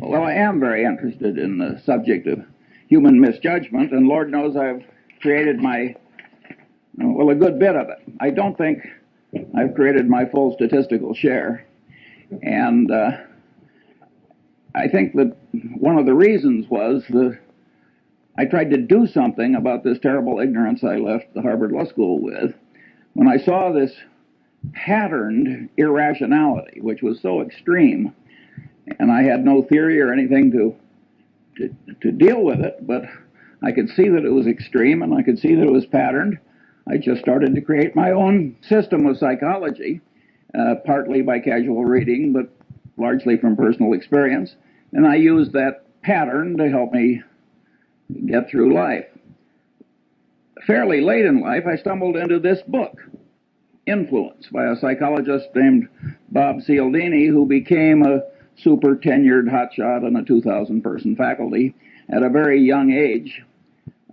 Well, I am very interested in the subject of human misjudgment, and Lord knows I've created a good bit of it. I don't think I've created my full statistical share, and I think that one of the reasons was that I tried to do something about this terrible ignorance I left the Harvard Law School with when I saw this patterned irrationality, which was so extreme, and I had no theory or anything to deal with it, but I could see that it was extreme and I could see that it was patterned. I just started to create my own system of psychology, partly by casual reading, but largely from personal experience, and I used that pattern to help me get through life. Fairly late in life, I stumbled into this book, Influence, by a psychologist named Bob Cialdini, who became a super tenured hotshot on a 2,000-person faculty at a very young age.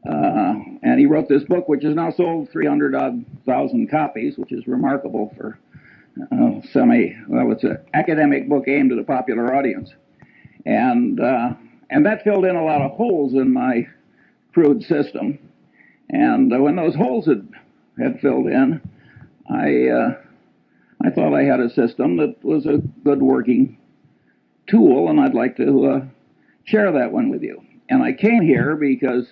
And he wrote this book, which has now sold 300,000 copies, which is remarkable for it's an academic book aimed at a popular audience. And that filled in a lot of holes in my crude system. And when those holes had filled in, I thought I had a system that was a good working tool, and I'd like to share that one with you. And I came here because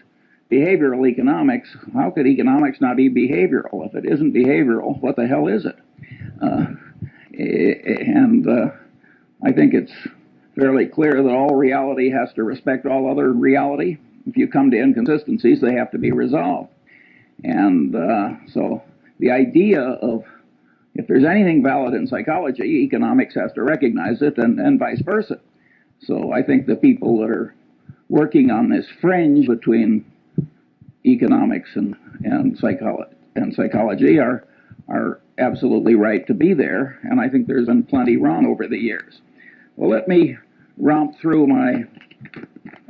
behavioral economics, how could economics not be behavioral? If it isn't behavioral, what the hell is it? I think it's fairly clear that all reality has to respect all other reality. If you come to inconsistencies, they have to be resolved. And so the idea of if there's anything valid in psychology, economics has to recognize it, and vice versa. So I think the people that are working on this fringe between economics and psychology are absolutely right to be there, and I think there's been plenty wrong over the years. Well, let me romp through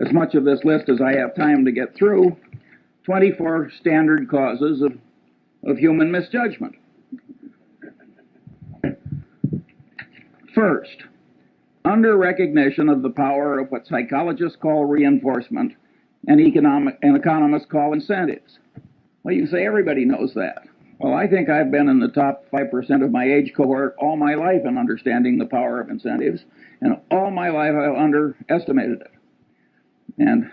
as much of this list as I have time to get through. 24 standard causes of human misjudgment. First, under recognition of the power of what psychologists call reinforcement and economists call incentives. Well, you can say everybody knows that. Well, I think I've been in the top 5% of my age cohort all my life in understanding the power of incentives, and all my life I've underestimated it. And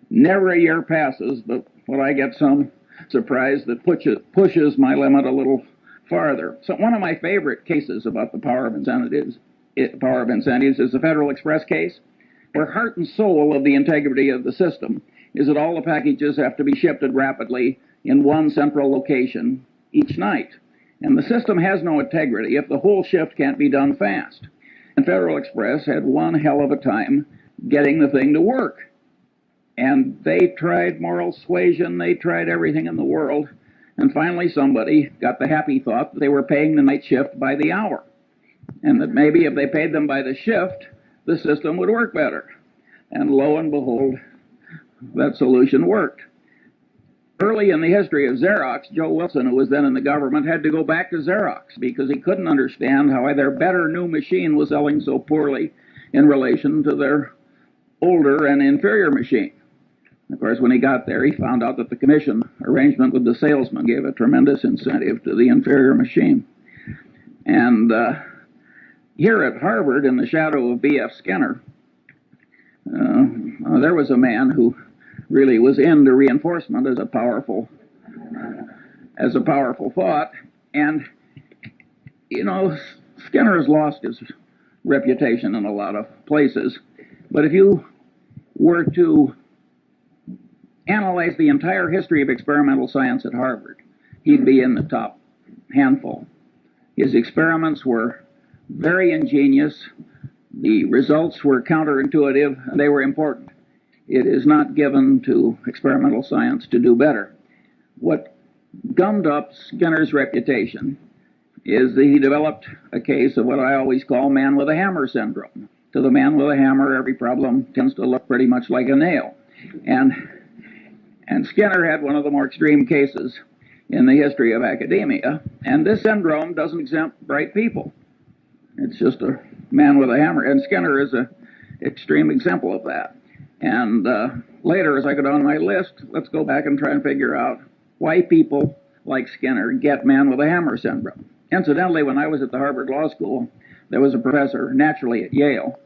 never a year passes but when I get some surprise that pushes my limit a little farther. So one of my favorite cases about the power of incentives is the Federal Express case, where heart and soul of the integrity of the system is that all the packages have to be shipped rapidly in one central location each night. And the system has no integrity if the whole shift can't be done fast. And Federal Express had one hell of a time getting the thing to work. And they tried moral suasion, they tried everything in the world, and finally somebody got the happy thought that they were paying the night shift by the hour, and that maybe if they paid them by the shift, the system would work better. And lo and behold, that solution worked. Early in the history of Xerox, Joe Wilson, who was then in the government, had to go back to Xerox because he couldn't understand how their better new machine was selling so poorly in relation to their older and inferior machine. Of course, when he got there, he found out that the commission arrangement with the salesman gave a tremendous incentive to the inferior machine. And here at Harvard, in the shadow of B.F. Skinner, there was a man who really was into reinforcement as a powerful thought. And, Skinner has lost his reputation in a lot of places. But if you were to analyze the entire history of experimental science at Harvard, he'd be in the top handful. His experiments were very ingenious. The results were counterintuitive, and they were important. It is not given to experimental science to do better. What gummed up Skinner's reputation is that he developed a case of what I always call man with a hammer syndrome. To the man with a hammer, every problem tends to look pretty much like a nail. And Skinner had one of the more extreme cases in the history of academia, and this syndrome doesn't exempt bright people. It's just a man with a hammer. And Skinner is extreme example of that. And later, as I go down my list, let's go back and try and figure out why people like Skinner get man with a hammer syndrome. Incidentally, when I was at the Harvard Law School, there was a professor, naturally at Yale,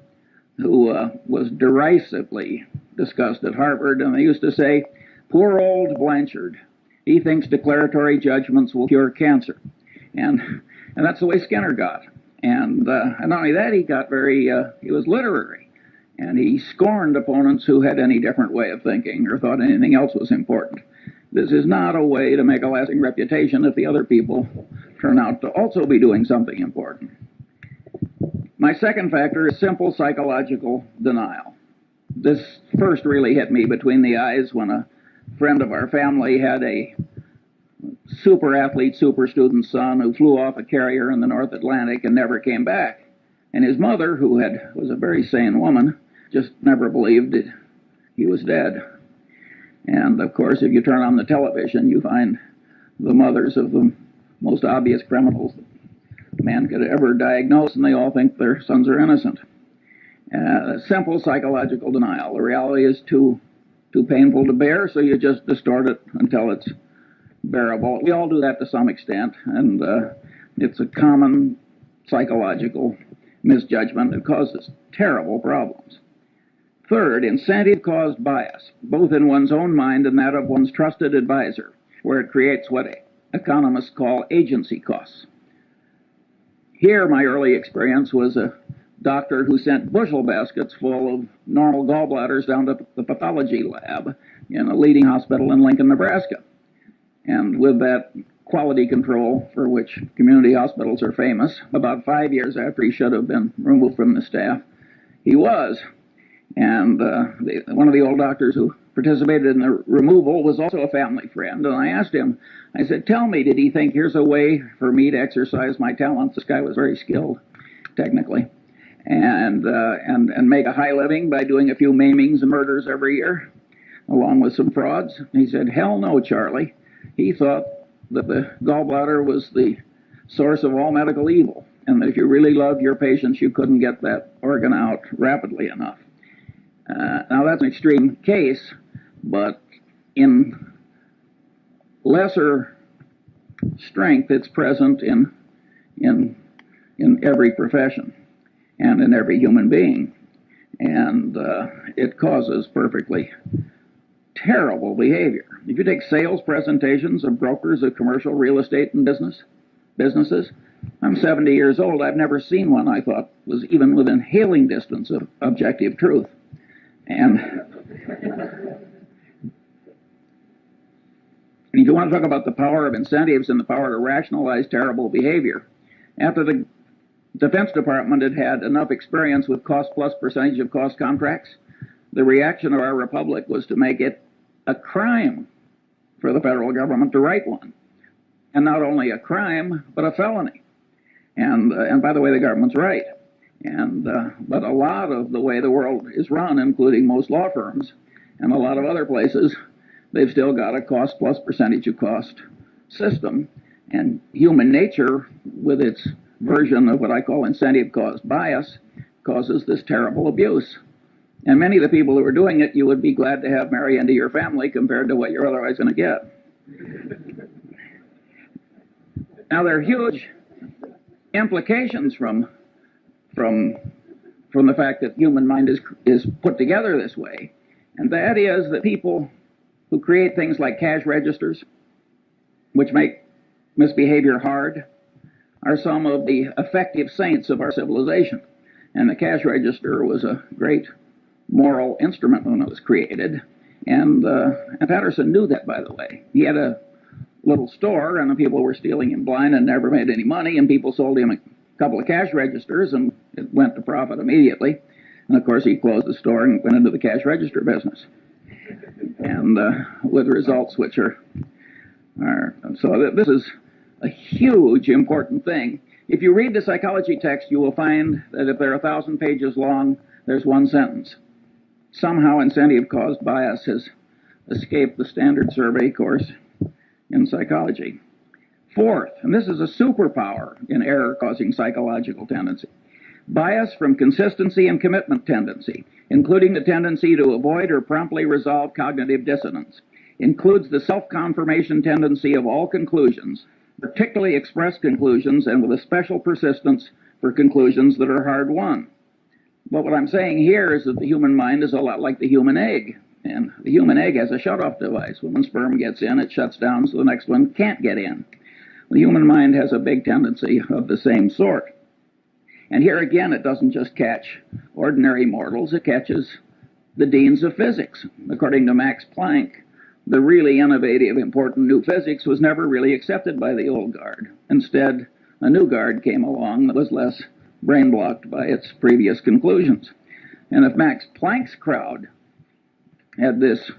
who was derisively discussed at Harvard, and they used to say, "Poor old Blanchard, he thinks declaratory judgments will cure cancer." And that's the way Skinner got. And not only that, he got he was literary. And he scorned opponents who had any different way of thinking or thought anything else was important. This is not a way to make a lasting reputation if the other people turn out to also be doing something important. My second factor is simple psychological denial. This first really hit me between the eyes when a friend of our family had a super athlete, super student son who flew off a carrier in the North Atlantic and never came back. And his mother, who was a very sane woman, just never believed he was dead. And of course, if you turn on the television, you find the mothers of the most obvious criminals that man could ever diagnose, and they all think their sons are innocent. Simple psychological denial. The reality is too painful to bear, so you just distort it until it's bearable. We all do that to some extent, and it's a common psychological misjudgment that causes terrible problems. Third, incentive-caused bias, both in one's own mind and that of one's trusted advisor, where it creates what economists call agency costs. Here, my early experience was a doctor who sent bushel baskets full of normal gallbladders down to the pathology lab in a leading hospital in Lincoln, Nebraska. And with that quality control for which community hospitals are famous, about 5 years after he should have been removed from the staff, he was. And one of the old doctors who participated in the removal was also a family friend. And I asked him, I said, tell me, did he think here's a way for me to exercise my talents? This guy was very skilled, technically, and make a high living by doing a few maimings and murders every year, along with some frauds? And he said, hell no, Charlie. He thought that the gallbladder was the source of all medical evil, and that if you really loved your patients, you couldn't get that organ out rapidly enough. Now, that's an extreme case, but in lesser strength, it's present in every profession and in every human being. And it causes perfectly terrible behavior. If you take sales presentations of brokers of commercial real estate and businesses, I'm 70 years old. I've never seen one I thought was even within hailing distance of objective truth. And if you want to talk about the power of incentives and the power to rationalize terrible behavior, after the Defense Department had enough experience with cost plus percentage of cost contracts, the reaction of our republic was to make it a crime for the federal government to write one. And not only a crime, but a felony. And by the way, the government's right. But a lot of the way the world is run, including most law firms and a lot of other places, they've still got a cost plus percentage of cost system. And human nature, with its version of what I call incentive-caused bias, causes this terrible abuse. And many of the people who are doing it, you would be glad to have marry into your family compared to what you're otherwise going to get. Now, there are huge implications from the fact that human mind is put together this way, and that is that people who create things like cash registers, which make misbehavior hard, are some of the effective saints of our civilization. And the cash register was a great moral instrument when it was created, and Patterson knew that, by the way. He had a little store, and the people were stealing him blind and never made any money, and people sold him a couple of cash registers, and it went to profit immediately. And of course, he closed the store and went into the cash register business, and with results which are so this is a huge important thing. If you read the psychology text, you will find that if they're 1,000 pages long, there's one sentence. Somehow incentive-caused bias has escaped the standard survey course in psychology. Fourth, and this is a superpower in error-causing psychological tendency, Bias from consistency and commitment tendency, including the tendency to avoid or promptly resolve cognitive dissonance. Includes the self-confirmation tendency of all conclusions, particularly expressed conclusions, and with a special persistence for conclusions that are hard-won. But what I'm saying here is that the human mind is a lot like the human egg. And the human egg has a shut-off device. When one sperm gets in, it shuts down so the next one can't get in. The human mind has a big tendency of the same sort. And here again, it doesn't just catch ordinary mortals, it catches the deans of physics. According to Max Planck, the really innovative, important new physics was never really accepted by the old guard. Instead, a new guard came along that was less brain-blocked by its previous conclusions. And if Max Planck's crowd had this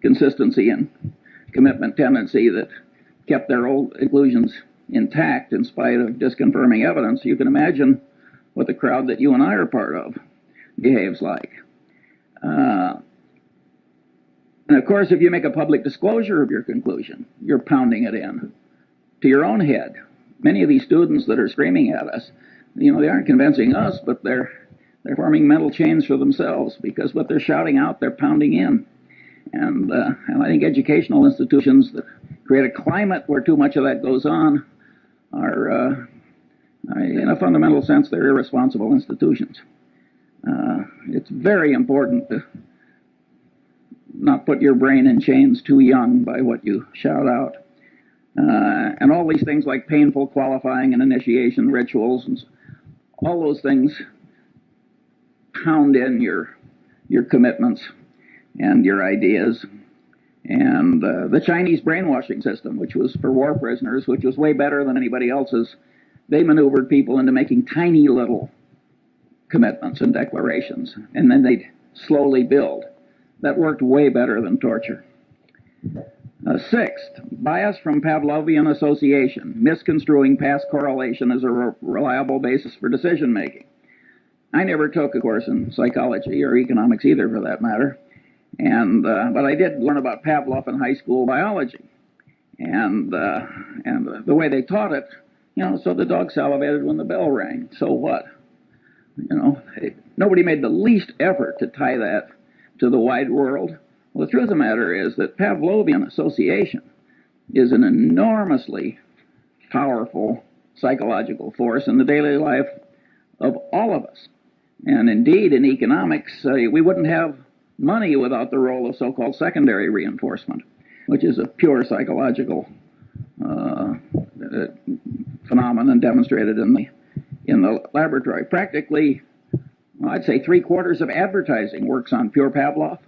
consistency and commitment tendency that kept their old conclusions intact in spite of disconfirming evidence, you can imagine what the crowd that you and I are part of behaves like. And of course, if you make a public disclosure of your conclusion, you're pounding it in to your own head. Many of these students that are screaming at us, they aren't convincing us, but they're forming mental chains for themselves, because what they're shouting out, they're pounding in. And I think educational institutions that create a climate where too much of that goes on are, in a fundamental sense, they're irresponsible institutions. It's very important to not put your brain in chains too young by what you shout out. And all these things like painful qualifying and initiation rituals, and all those things pound in your commitments and your ideas. And the Chinese brainwashing system, which was for war prisoners, which was way better than anybody else's, they maneuvered people into making tiny little commitments and declarations, and then they'd slowly build. That worked way better than torture. Sixth, bias from Pavlovian association, misconstruing past correlation as a reliable basis for decision making. I never took a course in psychology or economics either, for that matter, but I did learn about Pavlov in high school biology, and the way they taught it, so the dog salivated when the bell rang. So what? Nobody made the least effort to tie that to the wide world. Well, the truth of the matter is that Pavlovian association is an enormously powerful psychological force in the daily life of all of us. And indeed, in economics, we wouldn't have money without the role of so-called secondary reinforcement, which is a pure psychological phenomenon demonstrated in the laboratory. Practically, I'd say 3/4 of advertising works on pure Pavlov.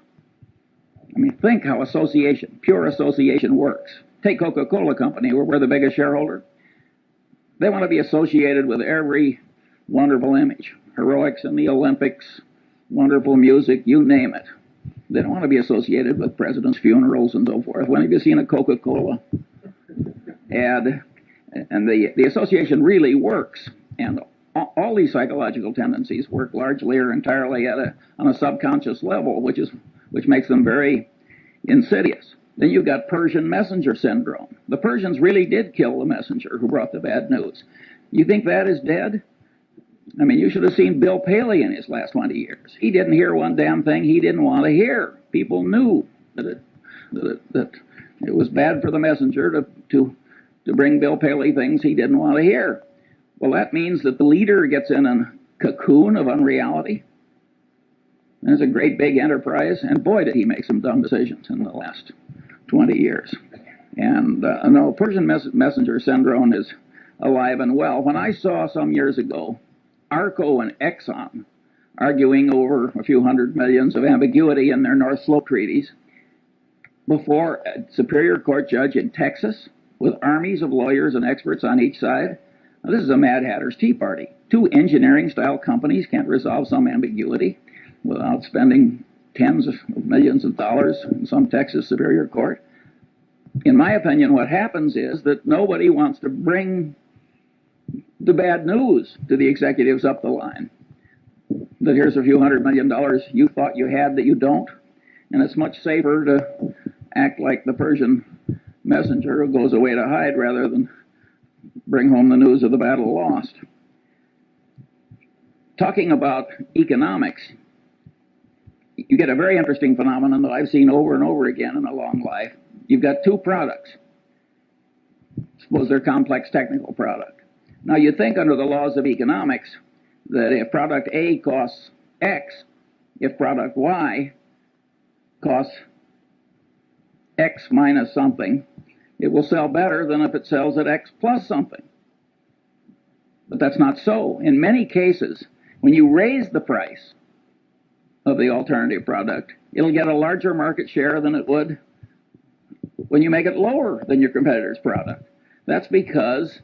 I mean, think how pure association works. Take Coca-Cola Company, where we're the biggest shareholder. They want to be associated with every wonderful image. Heroics in the Olympics, wonderful music, you name it. They don't want to be associated with presidents' funerals and so forth. When have you seen a Coca-Cola ad? And the association really works. And all these psychological tendencies work largely or entirely on a subconscious level, which makes them very insidious. Then you've got Persian messenger syndrome. The Persians really did kill the messenger who brought the bad news. You think that is dead? I mean, you should have seen Bill Paley in his last 20 years. He didn't hear one damn thing he didn't want to hear. People knew that it was bad for the messenger to bring Bill Paley things he didn't want to hear. Well, that means that the leader gets in a cocoon of unreality. And it's a great big enterprise, and boy, did he make some dumb decisions in the last 20 years. And no, Persian messenger syndrome is alive and well. When I saw some years ago Arco and Exxon arguing over a few hundred millions of ambiguity in their North Slope treaties before a Superior Court judge in Texas with armies of lawyers and experts on each side. Now, this is a Mad Hatter's Tea Party. Two engineering-style companies can't resolve some ambiguity without spending tens of millions of dollars in some Texas Superior Court. In my opinion, what happens is that nobody wants to bring the bad news to the executives up the line. That here's a few $100 million you thought you had that you don't. And it's much safer to act like the Persian messenger who goes away to hide rather than bring home the news of the battle lost. talking about economics, you get a very interesting phenomenon that I've seen over and over again in a long life. You've got two products. Suppose they're complex technical product. Now you think under the laws of economics that if product A costs X, if product Y costs X minus something, it will sell better than if it sells at X plus something. But that's not so. In many cases, when you raise the price of the alternative product, it'll get a larger market share than it would when you make it lower than your competitor's product. That's because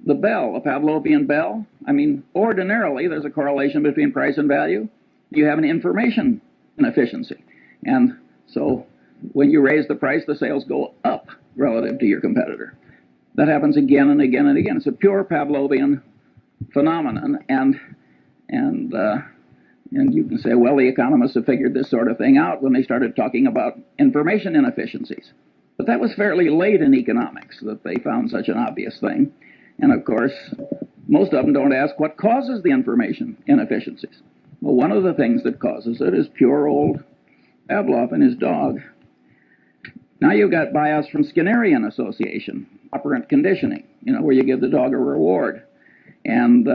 the bell, a Pavlovian bell, I mean, ordinarily there's a correlation between price and value. You have an information inefficiency. And so when you raise the price, the sales go up relative to your competitor. That happens again and again and again. It's a pure Pavlovian phenomenon. And you can say, well, the economists have figured this sort of thing out when they started talking about information inefficiencies. But that was fairly late in economics that they found such an obvious thing. And of course, most of them don't ask what causes the information inefficiencies. Well, one of the things that causes it is pure old Pavlov and his dog. Now you've got bias from Skinnerian association, operant conditioning, where you give the dog a reward and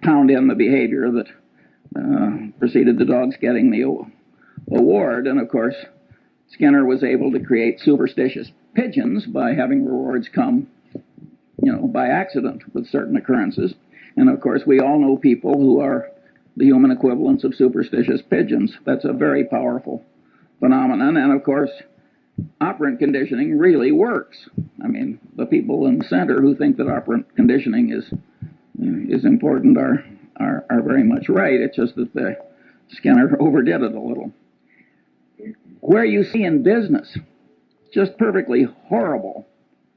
pound in the behavior that preceded the dog's getting the award. And of course, Skinner was able to create superstitious pigeons by having rewards come, by accident with certain occurrences. And of course, we all know people who are the human equivalents of superstitious pigeons. That's a very powerful phenomenon. And of course, operant conditioning really works. I mean, the people in the center who think that operant conditioning is important are very much right. It's just that the Skinner overdid it a little. Where you see in business just perfectly horrible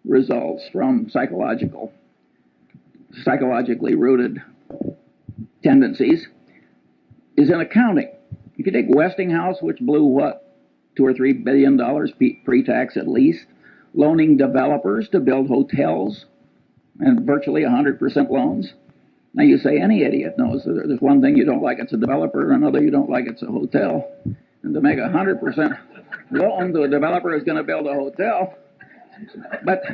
results from psychologically rooted tendencies is in accounting. If you take Westinghouse, which blew what, $2 or $3 billion pre-tax at least, loaning developers to build hotels and virtually 100% loans. Now you say any idiot knows that there's one thing you don't like, it's a developer, and another you don't like, it's a hotel. And to make 100% loan to a developer who's going to build a hotel, but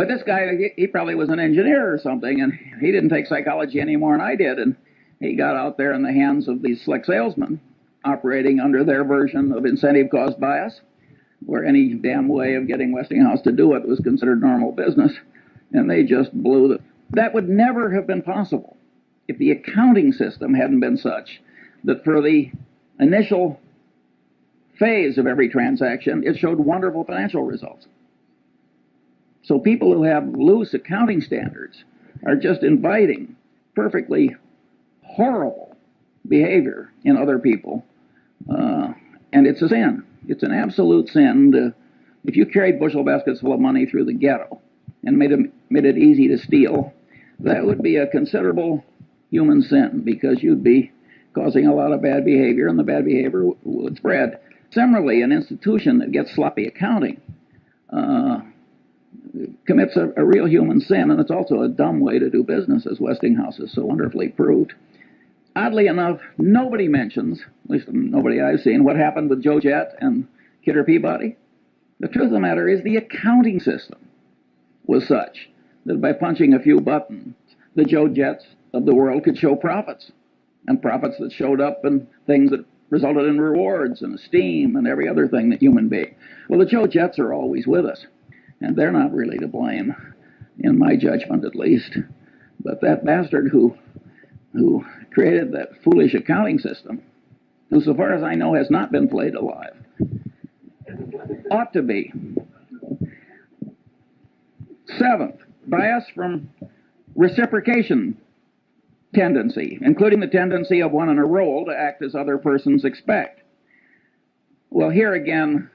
this guy, he probably was an engineer or something, and he didn't take psychology any more than I did, and he got out there in the hands of these slick salesmen operating under their version of incentive cost bias, where any damn way of getting Westinghouse to do it was considered normal business, and they just blew it. That would never have been possible if the accounting system hadn't been such that for the initial phase of every transaction, it showed wonderful financial results. So people who have loose accounting standards are just inviting perfectly horrible behavior in other people. And it's a sin. It's an absolute sin. If you carried bushel baskets full of money through the ghetto and made it easy to steal, that would be a considerable human sin, because you'd be causing a lot of bad behavior, and the bad behavior would spread. Similarly, an institution that gets sloppy accounting commits a real human sin, and it's also a dumb way to do business, as Westinghouse has so wonderfully proved. Oddly enough, nobody mentions, at least nobody I've seen, what happened with Joe Jett and Kidder Peabody. The truth of the matter is the accounting system was such that by punching a few buttons, the Joe Jetts of the world could show profits, and profits that showed up in things that resulted in rewards and esteem and every other thing that human being. Well, the Joe Jetts are always with us, and they're not really to blame, in my judgment at least. But that bastard who created that foolish accounting system, who, so far as I know, has not been flayed alive, ought to be. Seventh, bias from reciprocation tendency, including the tendency of one in a role to act as other persons expect. Well, here again,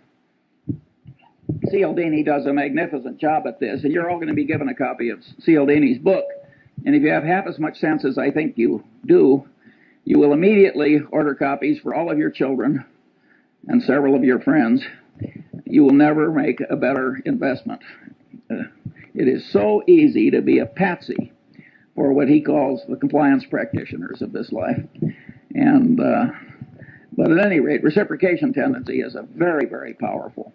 Cialdini does a magnificent job at this, and you're all going to be given a copy of Cialdini's book. And if you have half as much sense as I think you do, you will immediately order copies for all of your children and several of your friends. You will never make a better investment. It is so easy to be a patsy for what he calls the compliance practitioners of this life. And but at any rate, reciprocation tendency is a very, very powerful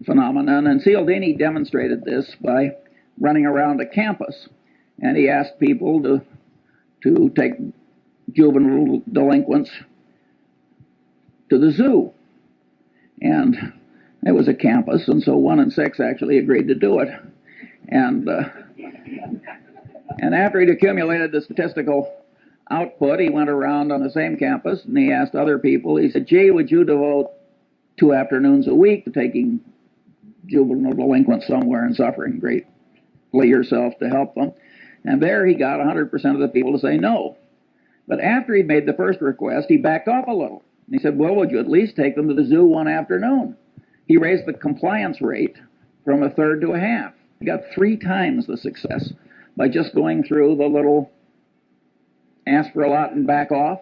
phenomenon. And Cialdini demonstrated this by running around a campus, and he asked people to take juvenile delinquents to the zoo. And it was a campus, and so 1 in 6 actually agreed to do it. And after he'd accumulated the statistical output, he went around on the same campus and he asked other people, he said, gee, would you devote 2 afternoons a week to taking juvenile delinquents somewhere and suffering greatly yourself to help them? And there he got 100% of the people to say no. But after he made the first request, he backed off a little. He said, well, would you at least take them to the zoo 1 afternoon? He raised the compliance rate from 1/3 to 1/2. He got 3 times the success by just going through the little ask for a lot and back off.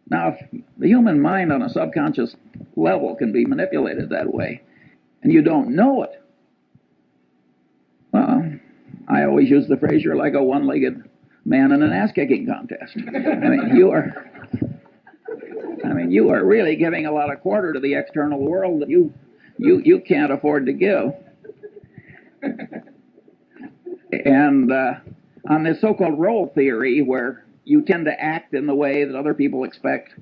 Now, if the human mind on a subconscious level can be manipulated that way, and you don't know it, well, I always use the phrase, you're like a one-legged man in an ass-kicking contest. You are really giving a lot of quarter to the external world that you can't afford to give. And on this so-called role theory, where you tend to act in the way that other people expect,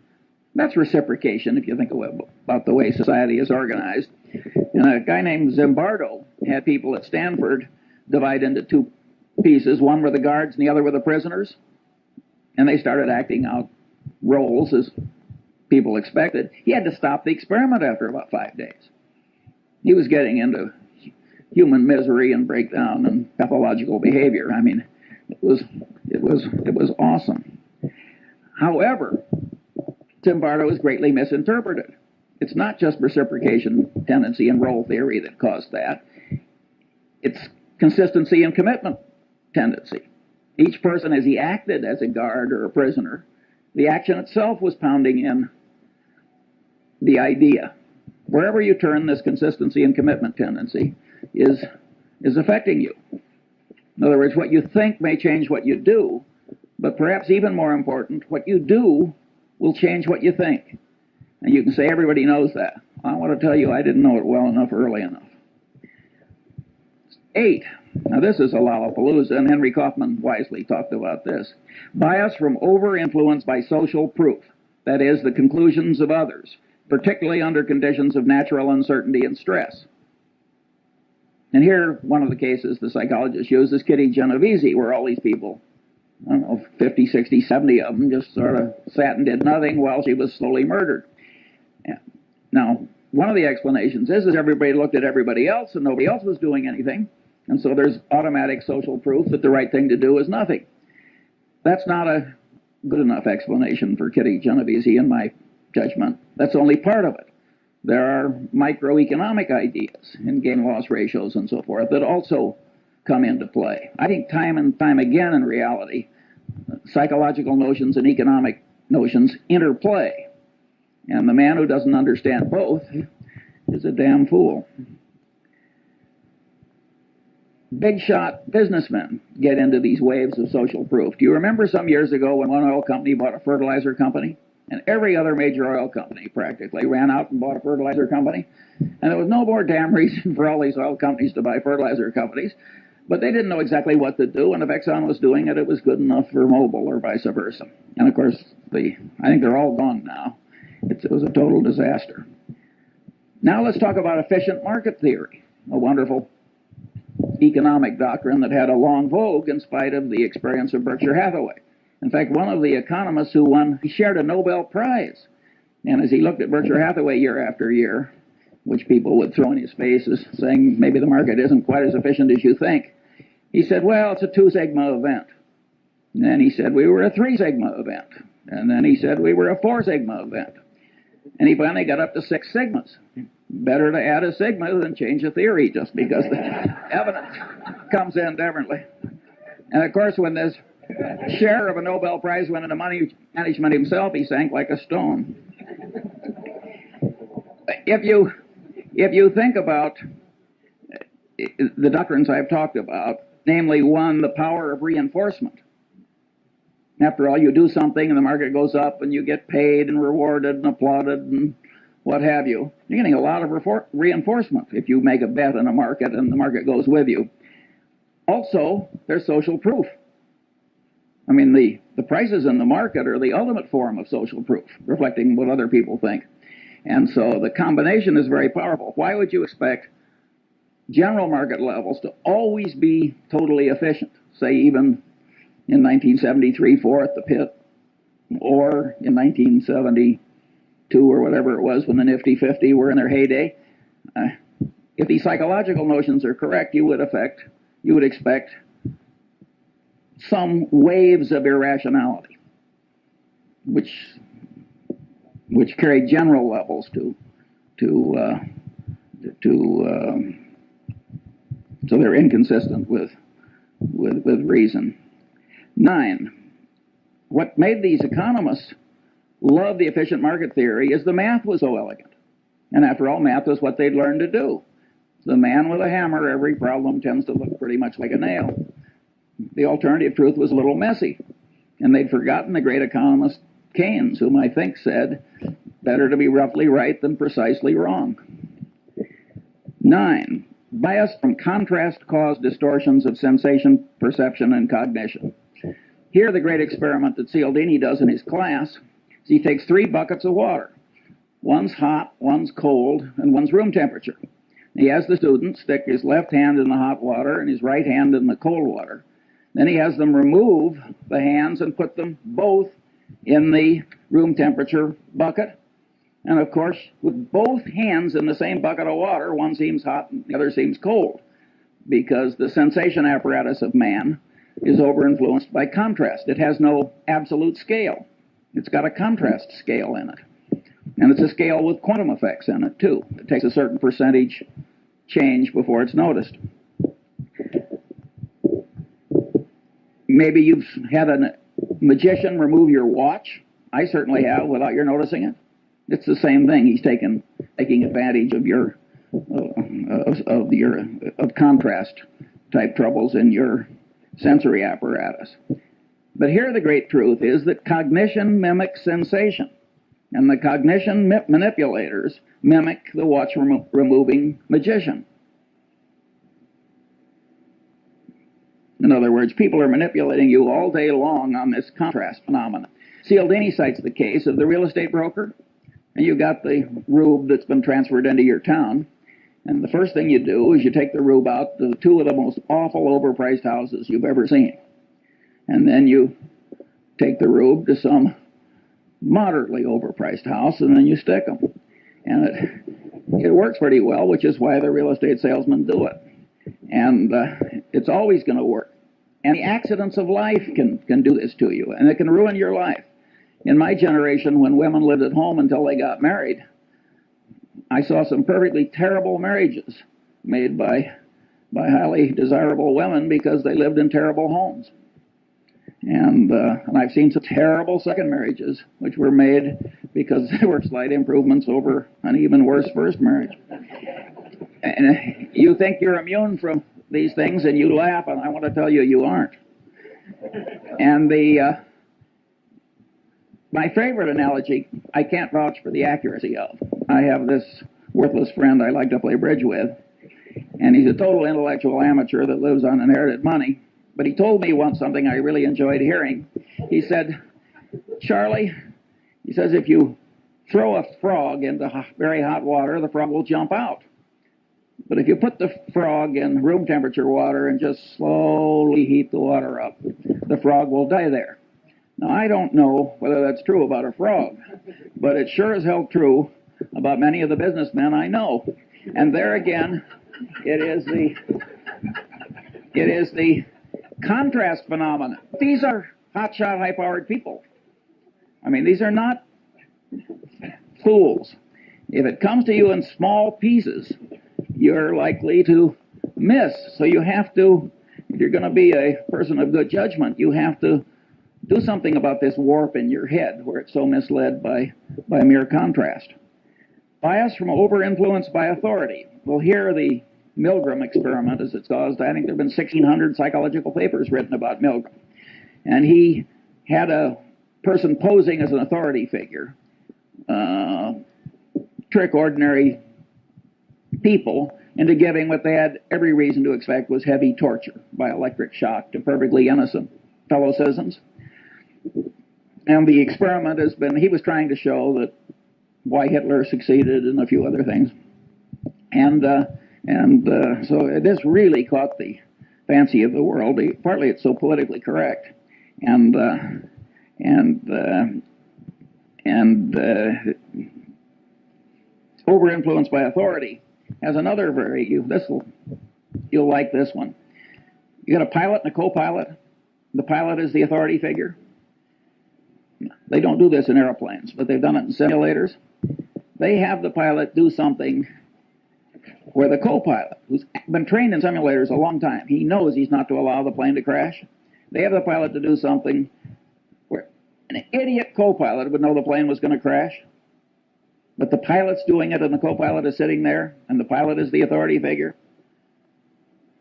that's reciprocation if you think about the way society is organized. And a guy named Zimbardo had people at Stanford divide into 2 pieces. One were the guards and the other were the prisoners. And they started acting out roles as people expected. He had to stop the experiment after about 5 days. He was getting into human misery and breakdown and pathological behavior. I mean, it was awesome. However, Zimbardo is greatly misinterpreted. It's not just reciprocation tendency and role theory that caused that. It's consistency and commitment tendency. Each person, as he acted as a guard or a prisoner, the action itself was pounding in the idea. Wherever you turn, this consistency and commitment tendency is affecting you. In other words, what you think may change what you do, but perhaps even more important, what you do will change what you think. And you can say everybody knows that. I want to tell you I didn't know it well enough early enough. 8. Now this is a Lollapalooza, and Henry Kaufman wisely talked about this. Bias from over-influence by social proof, that is, the conclusions of others, particularly under conditions of natural uncertainty and stress. And here, one of the cases the psychologist used is Kitty Genovese, where all these people, I don't know, 50, 60, 70 of them just sort of sat and did nothing while she was slowly murdered. Now, one of the explanations is everybody looked at everybody else and nobody else was doing anything. And so there's automatic social proof that the right thing to do is nothing. That's not a good enough explanation for Kitty Genovese, in my judgment. That's only part of it. There are microeconomic ideas in gain-loss ratios and so forth that also come into play. I think time and time again in reality, psychological notions and economic notions interplay. And the man who doesn't understand both is a damn fool. Big shot businessmen get into these waves of social proof. Do you remember some years ago when one oil company bought a fertilizer company? And every other major oil company practically ran out and bought a fertilizer company. And there was no more damn reason for all these oil companies to buy fertilizer companies. But they didn't know exactly what to do, and if Exxon was doing it, it was good enough for Mobil or vice versa. And of course, I think they're all gone now. It was a total disaster. Now let's talk about efficient market theory, a wonderful economic doctrine that had a long vogue in spite of the experience of Berkshire Hathaway. In fact, one of the economists who won, he shared a Nobel Prize. And as he looked at Berkshire Hathaway year after year, which people would throw in his face as saying maybe the market isn't quite as efficient as you think, he said, well, it's a 2 sigma event. And then he said, we were a 3 sigma event. And then he said, we were a 4 sigma event. And he finally got up to 6 sigmas. Better to add a sigma than change a theory just because the evidence comes in differently. And of course, when this share of a Nobel Prize went into money management himself, he sank like a stone. If you think about the doctrines I've talked about, namely, 1, the power of reinforcement. After all, you do something and the market goes up and you get paid and rewarded and applauded and what have you. You're getting a lot of reinforcement if you make a bet in a market and the market goes with you. Also, there's social proof. I mean, the prices in the market are the ultimate form of social proof, reflecting what other people think. And so the combination is very powerful. Why would you expect general market levels to always be totally efficient? Say even in 1973-4 at the pit, or in 1972 or whatever it was when the Nifty 50 were in their heyday. If these psychological notions are correct, you would expect some waves of irrationality, which carry general levels so they're inconsistent with reason. 9. What made these economists love the efficient market theory is the math was so elegant. And after all, math was what they'd learned to do. The man with a hammer, every problem tends to look pretty much like a nail. The alternative truth was a little messy. And they'd forgotten the great economist Keynes, whom I think said, better to be roughly right than precisely wrong. 9. Bias from contrast cause distortions of sensation, perception, and cognition. Here, the great experiment that Cialdini does in his class is he takes 3 buckets of water. One's hot, one's cold, and one's room temperature. He has the student stick his left hand in the hot water and his right hand in the cold water. Then he has them remove the hands and put them both in the room temperature bucket. And of course, with both hands in the same bucket of water, one seems hot and the other seems cold, because the sensation apparatus of man is over-influenced by contrast. It has no absolute scale. It's got a contrast scale in it. And it's a scale with quantum effects in it, too. It takes a certain percentage change before it's noticed. Maybe you've had a magician remove your watch. I certainly have, without your noticing it. It's the same thing. He's taking advantage of your contrast type troubles in your sensory apparatus. But here the great truth is that cognition mimics sensation, and the cognition manipulators mimic the watch removing magician. In other words, people are manipulating you all day long on this contrast phenomenon. Cialdini cites the case of the real estate broker, and you got the rube that's been transferred into your town. And the first thing you do is you take the rube out to 2 of the most awful overpriced houses you've ever seen. And then you take the rube to some moderately overpriced house, and then you stick them. And it works pretty well, which is why the real estate salesmen do it. And it's always going to work. And the accidents of life can do this to you, and it can ruin your life. In my generation, when women lived at home until they got married, I saw some perfectly terrible marriages made by highly desirable women because they lived in terrible homes. And I've seen some terrible second marriages, which were made because they were slight improvements over an even worse first marriage. And you think you're immune from these things, and you laugh, and I want to tell you, you aren't. And my favorite analogy, I can't vouch for the accuracy of. I have this worthless friend I like to play bridge with, and he's a total intellectual amateur that lives on inherited money. But he told me once something I really enjoyed hearing. He said, Charlie, he says, if you throw a frog into very hot water, the frog will jump out. But if you put the frog in room temperature water and just slowly heat the water up, the frog will die there. Now, I don't know whether that's true about a frog, but it sure is hell true about many of the businessmen I know. And there again, it is the contrast phenomenon. These are hotshot, high-powered people. I mean, these are not fools. If it comes to you in small pieces, you're likely to miss. So you have to, if you're going to be a person of good judgment, you have to do something about this warp in your head where it's so misled by mere contrast. Bias from over-influence by authority. Well, here the Milgram experiment, as it's caused, I think there have been 1,600 psychological papers written about Milgram. And he had a person posing as an authority figure trick ordinary people into giving what they had every reason to expect was heavy torture by electric shock to perfectly innocent fellow citizens. And the experiment has been, he was trying to show that why Hitler succeeded and a few other things. And so this really caught the fancy of the world. Partly it's so politically correct. And over-influenced by authority has another you'll like this one. You got a pilot and a co-pilot. The pilot is the authority figure. They don't do this in airplanes, but they've done it in simulators. They have the pilot do something where the co-pilot, who's been trained in simulators a long time, he knows he's not to allow the plane to crash. They have the pilot to do something where an idiot co-pilot would know the plane was going to crash, but the pilot's doing it and the co-pilot is sitting there and the pilot is the authority figure.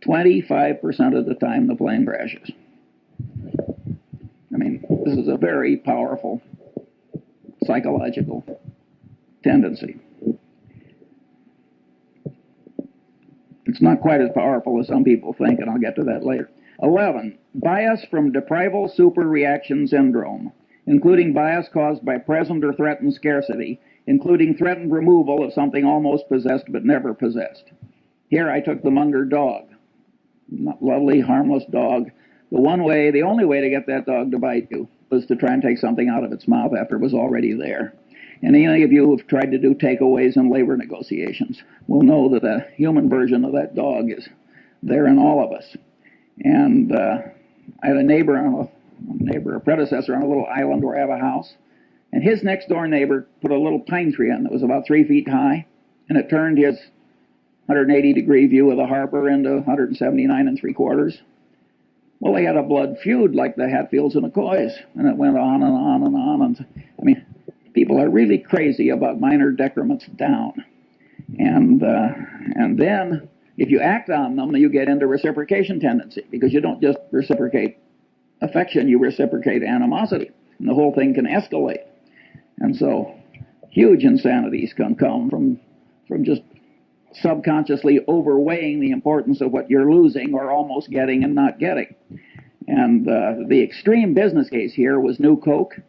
25% of the time the plane crashes. I mean, this is a very powerful psychological tendency. It's not quite as powerful as some people think, and I'll get to that later. 11, bias from deprival superreaction syndrome, including bias caused by present or threatened scarcity, including threatened removal of something almost possessed but never possessed. Here I took the Munger dog, lovely, harmless dog. The only way to get that dog to bite you was to try and take something out of its mouth after it was already there. And any of you who've tried to do takeaways in labor negotiations will know that a human version of that dog is there in all of us. And I had a predecessor on a little island where I have a house, and his next door neighbor put a little pine tree in that was about 3 feet high, and it turned his 180-degree view of the harbor into 179 3/4. Well, they had a blood feud like the Hatfields and McCoys, and it went on and on and on. And I mean, people are really crazy about minor decrements down. And then, if you act on them, you get into reciprocation tendency, because you don't just reciprocate affection, you reciprocate animosity, and the whole thing can escalate. And so, huge insanities can come from just subconsciously overweighing the importance of what you're losing or almost getting and not getting. And the extreme business case here was New Coke.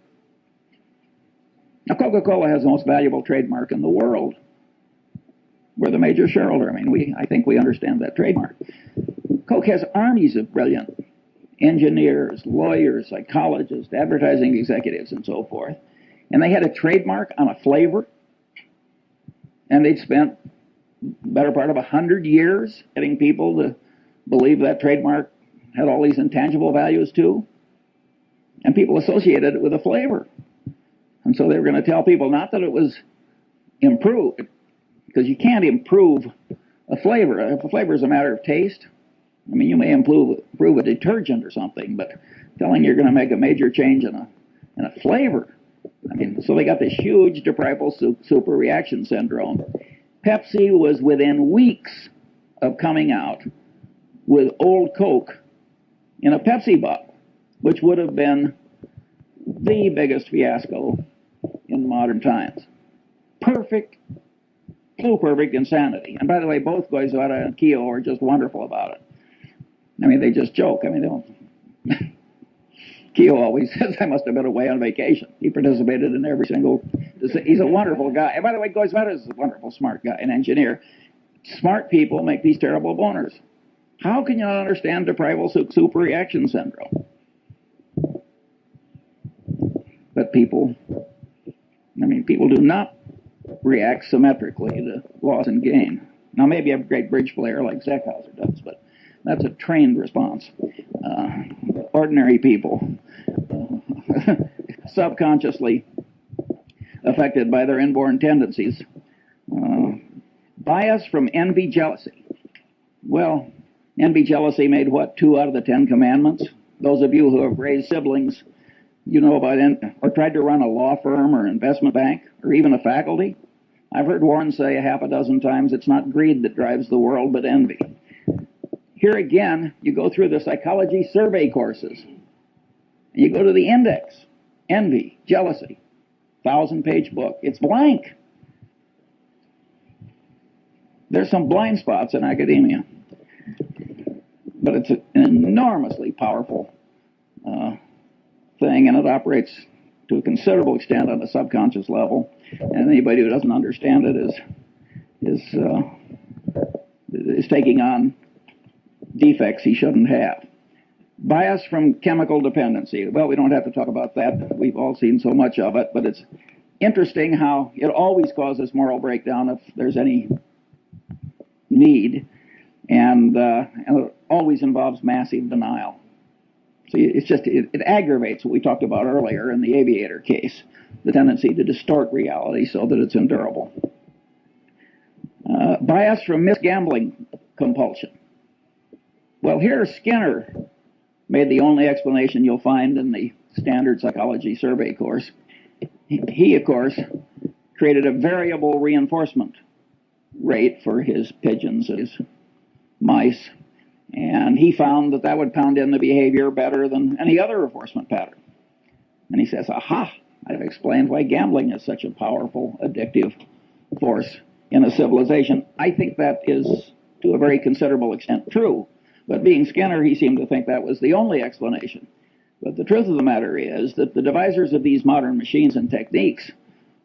Now, Coca-Cola has the most valuable trademark in the world. We're the major shareholder. I mean, I think we understand that trademark. Coke has armies of brilliant engineers, lawyers, psychologists, advertising executives, and so forth. And they had a trademark on a flavor, and they'd spent the better part of 100 years getting people to believe that trademark had all these intangible values too. And people associated it with a flavor. And so they were going to tell people not that it was improved, because you can't improve a flavor. A flavor is a matter of taste. I mean, you may improve a detergent or something, but telling you're going to make a major change in a flavor. I mean, so they got this huge deprival superreaction syndrome. Pepsi was within weeks of coming out with old Coke in a Pepsi bottle, which would have been the biggest fiasco in modern times. Perfect insanity. And by the way, both Goizueta and Keogh are just wonderful about it. I mean, they just joke. I mean, they don't. Keogh always says, I must have been away on vacation. He participated in every single. He's a wonderful guy. And by the way, Goizueta is a wonderful, smart guy, an engineer. Smart people make these terrible boners. How can you not understand deprival superreaction syndrome? But people do not react symmetrically to loss and gain. Now, maybe a great bridge player like Zeckhauser does, but that's a trained response. Ordinary people, subconsciously affected by their inborn tendencies. Bias from envy, jealousy. Well, envy, jealousy made what, 2 out of the 10 commandments? Those of you who have raised siblings, you know about or tried to run a law firm or investment bank or even a faculty. I've heard Warren say 6 times, it's not greed that drives the world, but envy. Here again, you go through the psychology survey courses. You go to the index, envy, jealousy, 1,000-page book. It's blank. There's some blind spots in academia, but it's an enormously powerful thing, and it operates to a considerable extent on a subconscious level. And anybody who doesn't understand it is taking on defects he shouldn't have. Bias from chemical dependency. Well, we don't have to talk about that. We've all seen so much of it, but it's interesting how it always causes moral breakdown if there's any need, and it always involves massive denial. So it aggravates what we talked about earlier in the aviator case, the tendency to distort reality so that it's endurable. Bias from misgambling compulsion. Well, here Skinner made the only explanation you'll find in the standard psychology survey course. He, of course, created a variable reinforcement rate for his pigeons, his mice, and he found that would pound in the behavior better than any other reinforcement pattern. And he says, aha, I've explained why gambling is such a powerful, addictive force in a civilization. I think that is, to a very considerable extent, true. But being Skinner, he seemed to think that was the only explanation. But the truth of the matter is that the devisers of these modern machines and techniques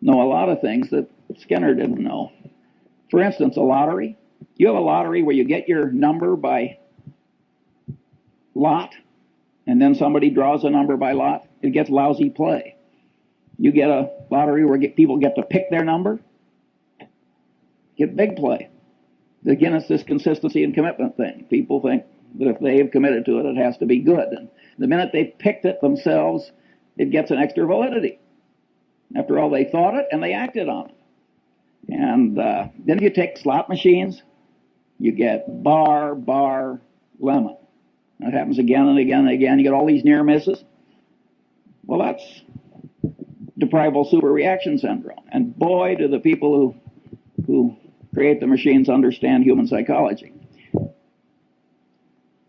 know a lot of things that Skinner didn't know. For instance, a lottery. You have a lottery where you get your number by lot, and then somebody draws a number by lot. It gets lousy play. You get a lottery where people get to pick their number, get big play. Again, it's this consistency and commitment thing. People think that if they've committed to it, it has to be good. And the minute they've picked it themselves, it gets an extra validity. After all, they thought it and they acted on it. And then if you take slot machines, you get bar, lemon. That happens again and again and again. You get all these near misses. Well, that's deprival superreaction syndrome. And boy, do the people who create the machines understand human psychology.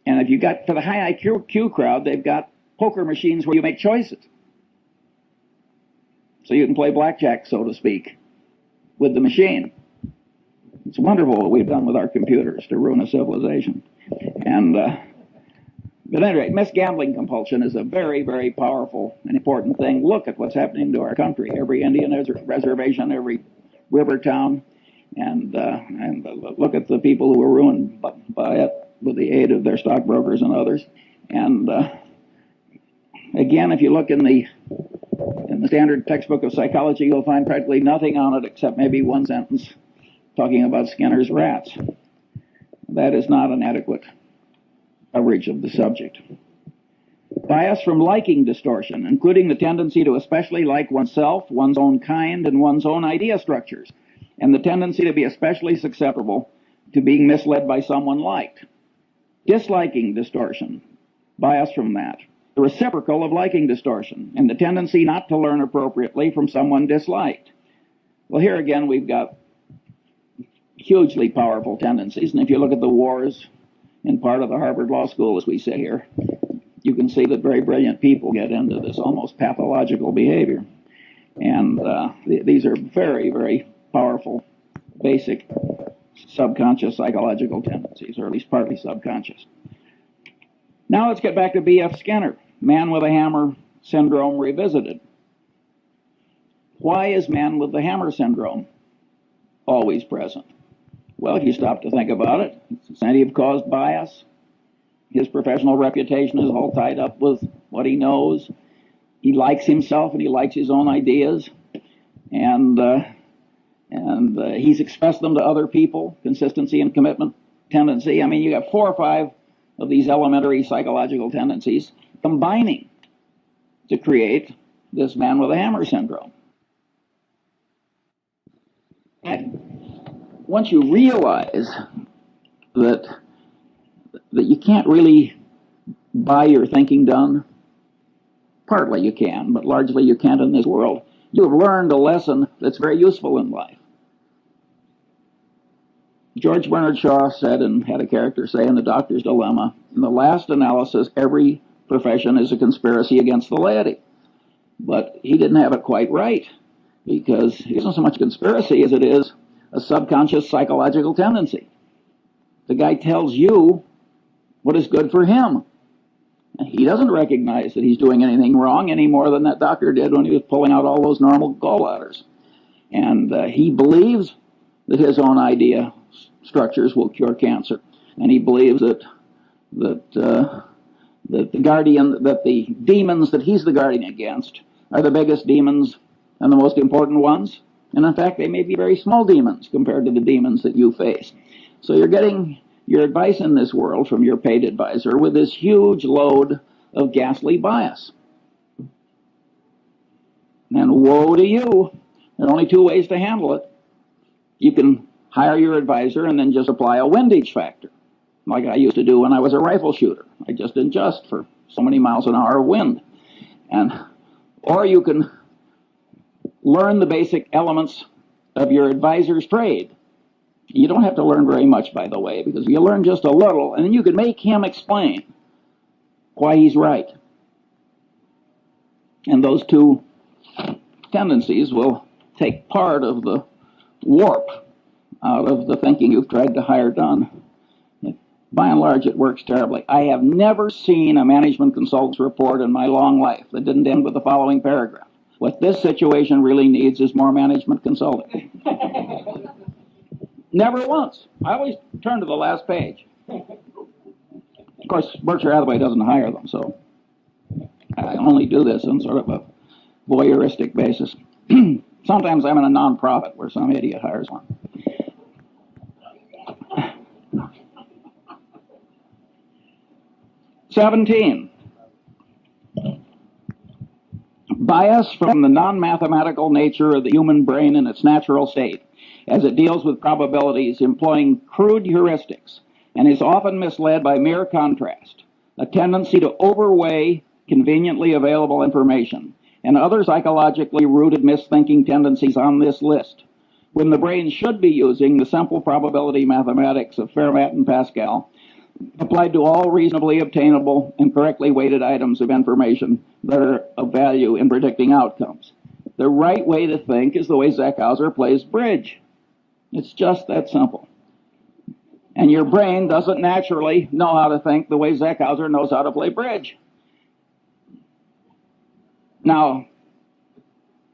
And if you got, for the high IQ crowd, they've got poker machines where you make choices. So you can play blackjack, so to speak, with the machine. It's wonderful what we've done with our computers to ruin a civilization. And but anyway, misgambling compulsion is a very, very powerful and important thing. Look at what's happening to our country. Every Indian reservation, every river town, and look at the people who are ruined by it with the aid of their stockbrokers and others. And again, if you look in the standard textbook of psychology, you'll find practically nothing on it except maybe one sentence talking about Skinner's rats. That is not an adequate coverage of the subject. Bias from liking distortion, including the tendency to especially like oneself, one's own kind, and one's own idea structures, and the tendency to be especially susceptible to being misled by someone liked. Disliking distortion, bias from that. The reciprocal of liking distortion, and the tendency not to learn appropriately from someone disliked. Well, here again, we've got hugely powerful tendencies, and if you look at the wars in part of the Harvard Law School as we sit here, you can see that very brilliant people get into this almost pathological behavior. And these are very, very powerful, basic, subconscious psychological tendencies, or at least partly subconscious. Now let's get back to B.F. Skinner, man with a hammer syndrome revisited. Why is man with the hammer syndrome always present? Well, if you stop to think about it, it's incentive-caused bias. His professional reputation is all tied up with what he knows. He likes himself and he likes his own ideas. And he's expressed them to other people, consistency and commitment tendency. I mean, you got 4 or 5 of these elementary psychological tendencies combining to create this man with a hammer syndrome. And once you realize that you can't really buy your thinking done, partly you can, but largely you can't in this world, you have learned a lesson that's very useful in life. George Bernard Shaw said, and had a character say in The Doctor's Dilemma, in the last analysis, every profession is a conspiracy against the laity. But he didn't have it quite right, because it isn't so much a conspiracy as it is a subconscious psychological tendency. The guy tells you what is good for him. And he doesn't recognize that he's doing anything wrong any more than that doctor did when he was pulling out all those normal gallbladders. And he believes that his own idea structures will cure cancer. And he believes that the demons that he's the guardian against are the biggest demons and the most important ones. And in fact, they may be very small demons compared to the demons that you face. So you're getting your advice in this world from your paid advisor with this huge load of ghastly bias. And woe to you. There are only two ways to handle it. You can hire your advisor and then just apply a windage factor, like I used to do when I was a rifle shooter. I just adjust for so many miles an hour of wind. Or you can learn the basic elements of your advisor's trade. You don't have to learn very much, by the way, because you learn just a little, and then you can make him explain why he's right. And those two tendencies will take part of the warp out of the thinking you've tried to hire done. By and large, it works terribly. I have never seen a management consultant's report in my long life that didn't end with the following paragraph: what this situation really needs is more management consulting. Never once. I always turn to the last page. Of course, Berkshire Hathaway doesn't hire them, so I only do this on sort of a voyeuristic basis. Sometimes I'm in a nonprofit where some idiot hires one. "17. Bias from the non-mathematical nature of the human brain in its natural state, as it deals with probabilities employing crude heuristics, and is often misled by mere contrast, a tendency to overweigh conveniently available information, and other psychologically rooted misthinking tendencies on this list, when the brain should be using the simple probability mathematics of Fermat and Pascal, applied to all reasonably obtainable and correctly weighted items of information that are of value in predicting outcomes. The right way to think is the way Zeckhauser plays bridge. It's just that simple. And your brain doesn't naturally know how to think the way Zeckhauser knows how to play bridge. Now,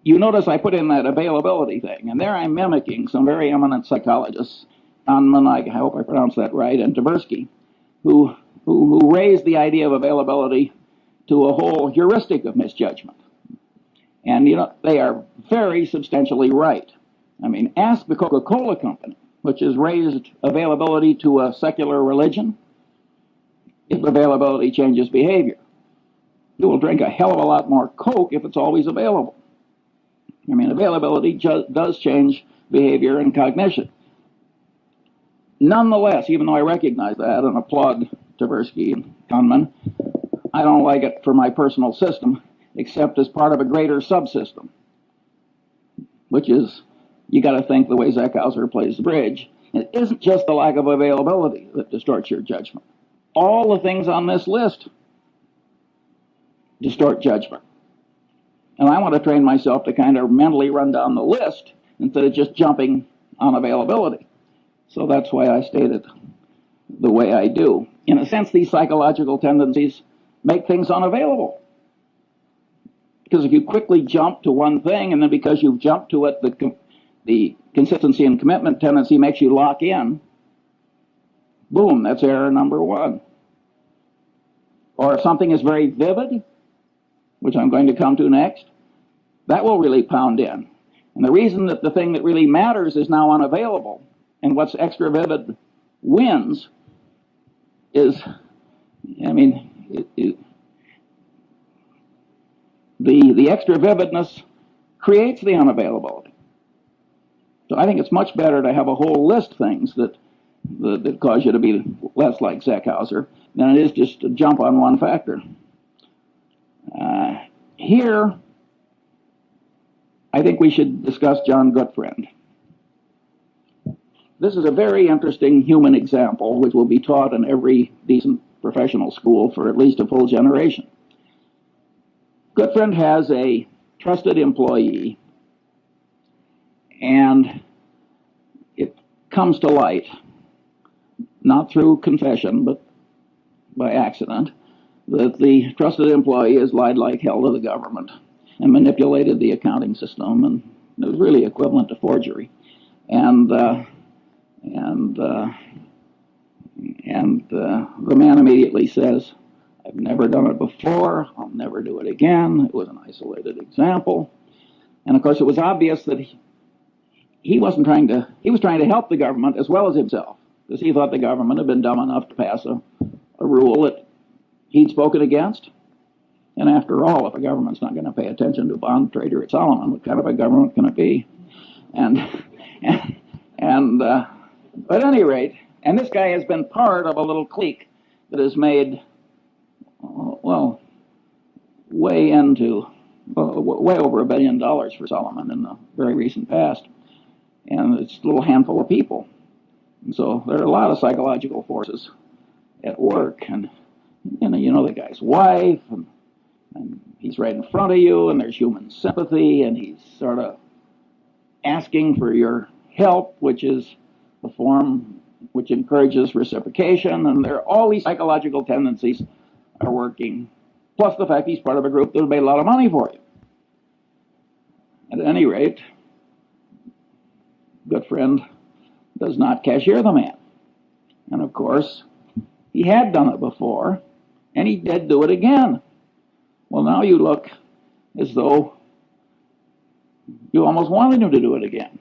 you notice I put in that availability thing, and there I'm mimicking some very eminent psychologists, Kahneman, I hope I pronounced that right, and Tversky, who raised the idea of availability to a whole heuristic of misjudgment. And, they are very substantially right. I mean, ask the Coca-Cola Company, which has raised availability to a secular religion, if availability changes behavior. You will drink a hell of a lot more Coke if it's always available. I mean, availability does change behavior and cognition. Nonetheless, even though I recognize that and applaud Tversky and Kahneman, I don't like it for my personal system, except as part of a greater subsystem, which is, you got to think the way Zeckhauser plays the bridge. It isn't just the lack of availability that distorts your judgment. All the things on this list distort judgment. And I want to train myself to kind of mentally run down the list instead of just jumping on availability. So that's why I stated the way I do. In a sense, these psychological tendencies make things unavailable. Because if you quickly jump to one thing, and then because you've jumped to it, the consistency and commitment tendency makes you lock in, boom, that's error number one. Or if something is very vivid, which I'm going to come to next, that will really pound in. And the reason that the thing that really matters is now unavailable, and what's extra vivid wins, is, I mean, the extra vividness creates the unavailability. So I think it's much better to have a whole list of things that cause you to be less like Zeckhauser than it is just to jump on one factor. Here, I think we should discuss John Gutfriend. This is a very interesting human example, which will be taught in every decent professional school for at least a full generation. Goodfriend has a trusted employee, and it comes to light, not through confession, but by accident, that the trusted employee has lied like hell to the government and manipulated the accounting system, and it was really equivalent to forgery. And the man immediately says, "I've never done it before. I'll never do it again. It was an isolated example." And of course, it was obvious that he was trying to help the government as well as himself, because he thought the government had been dumb enough to pass a rule that he'd spoken against. And after all, if a government's not going to pay attention to a bond trader at Solomon, what kind of a government can it be? But at any rate, and this guy has been part of a little clique that has made, well, way over $1 billion for Solomon in the very recent past. And it's a little handful of people. And so there are a lot of psychological forces at work. And you know the guy's wife, and he's right in front of you, and there's human sympathy, and he's sort of asking for your help, which is a form which encourages reciprocation, and there are all these psychological tendencies are working, plus the fact he's part of a group that made a lot of money for you. At any rate, Goodfriend does not cashier the man. And of course, he had done it before, and he did do it again. Well, now you look as though you almost wanted him to do it again.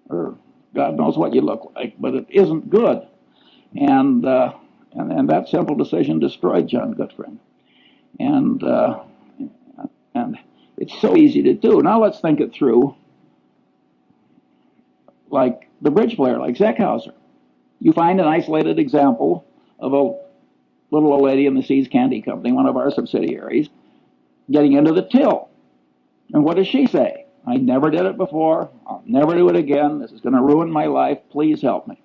Or God knows what you look like, but it isn't good. And that simple decision destroyed John Goodfriend. And it's so easy to do. Now let's think it through like the bridge player, like Zeckhauser. You find an isolated example of a little old lady in the Seas Candy Company, one of our subsidiaries, getting into the till. And what does she say? "I never did it before. I'll never do it again. This is going to ruin my life. Please help me."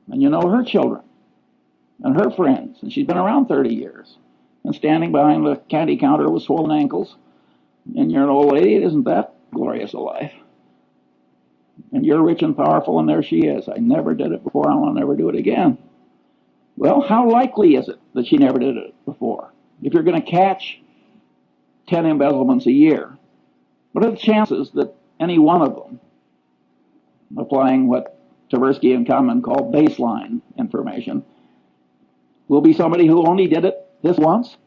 And you know her children and her friends, and she's been around 30 years, and standing behind the candy counter with swollen ankles, and you're an old lady. It isn't that glorious a life. And you're rich and powerful, and there she is. "I never did it before. I'll never do it again." Well, how likely is it that she never did it before? If you're going to catch 10 embezzlements a year, what are the chances that any one of them, applying what Tversky and Kahneman call baseline information, will be somebody who only did it this once?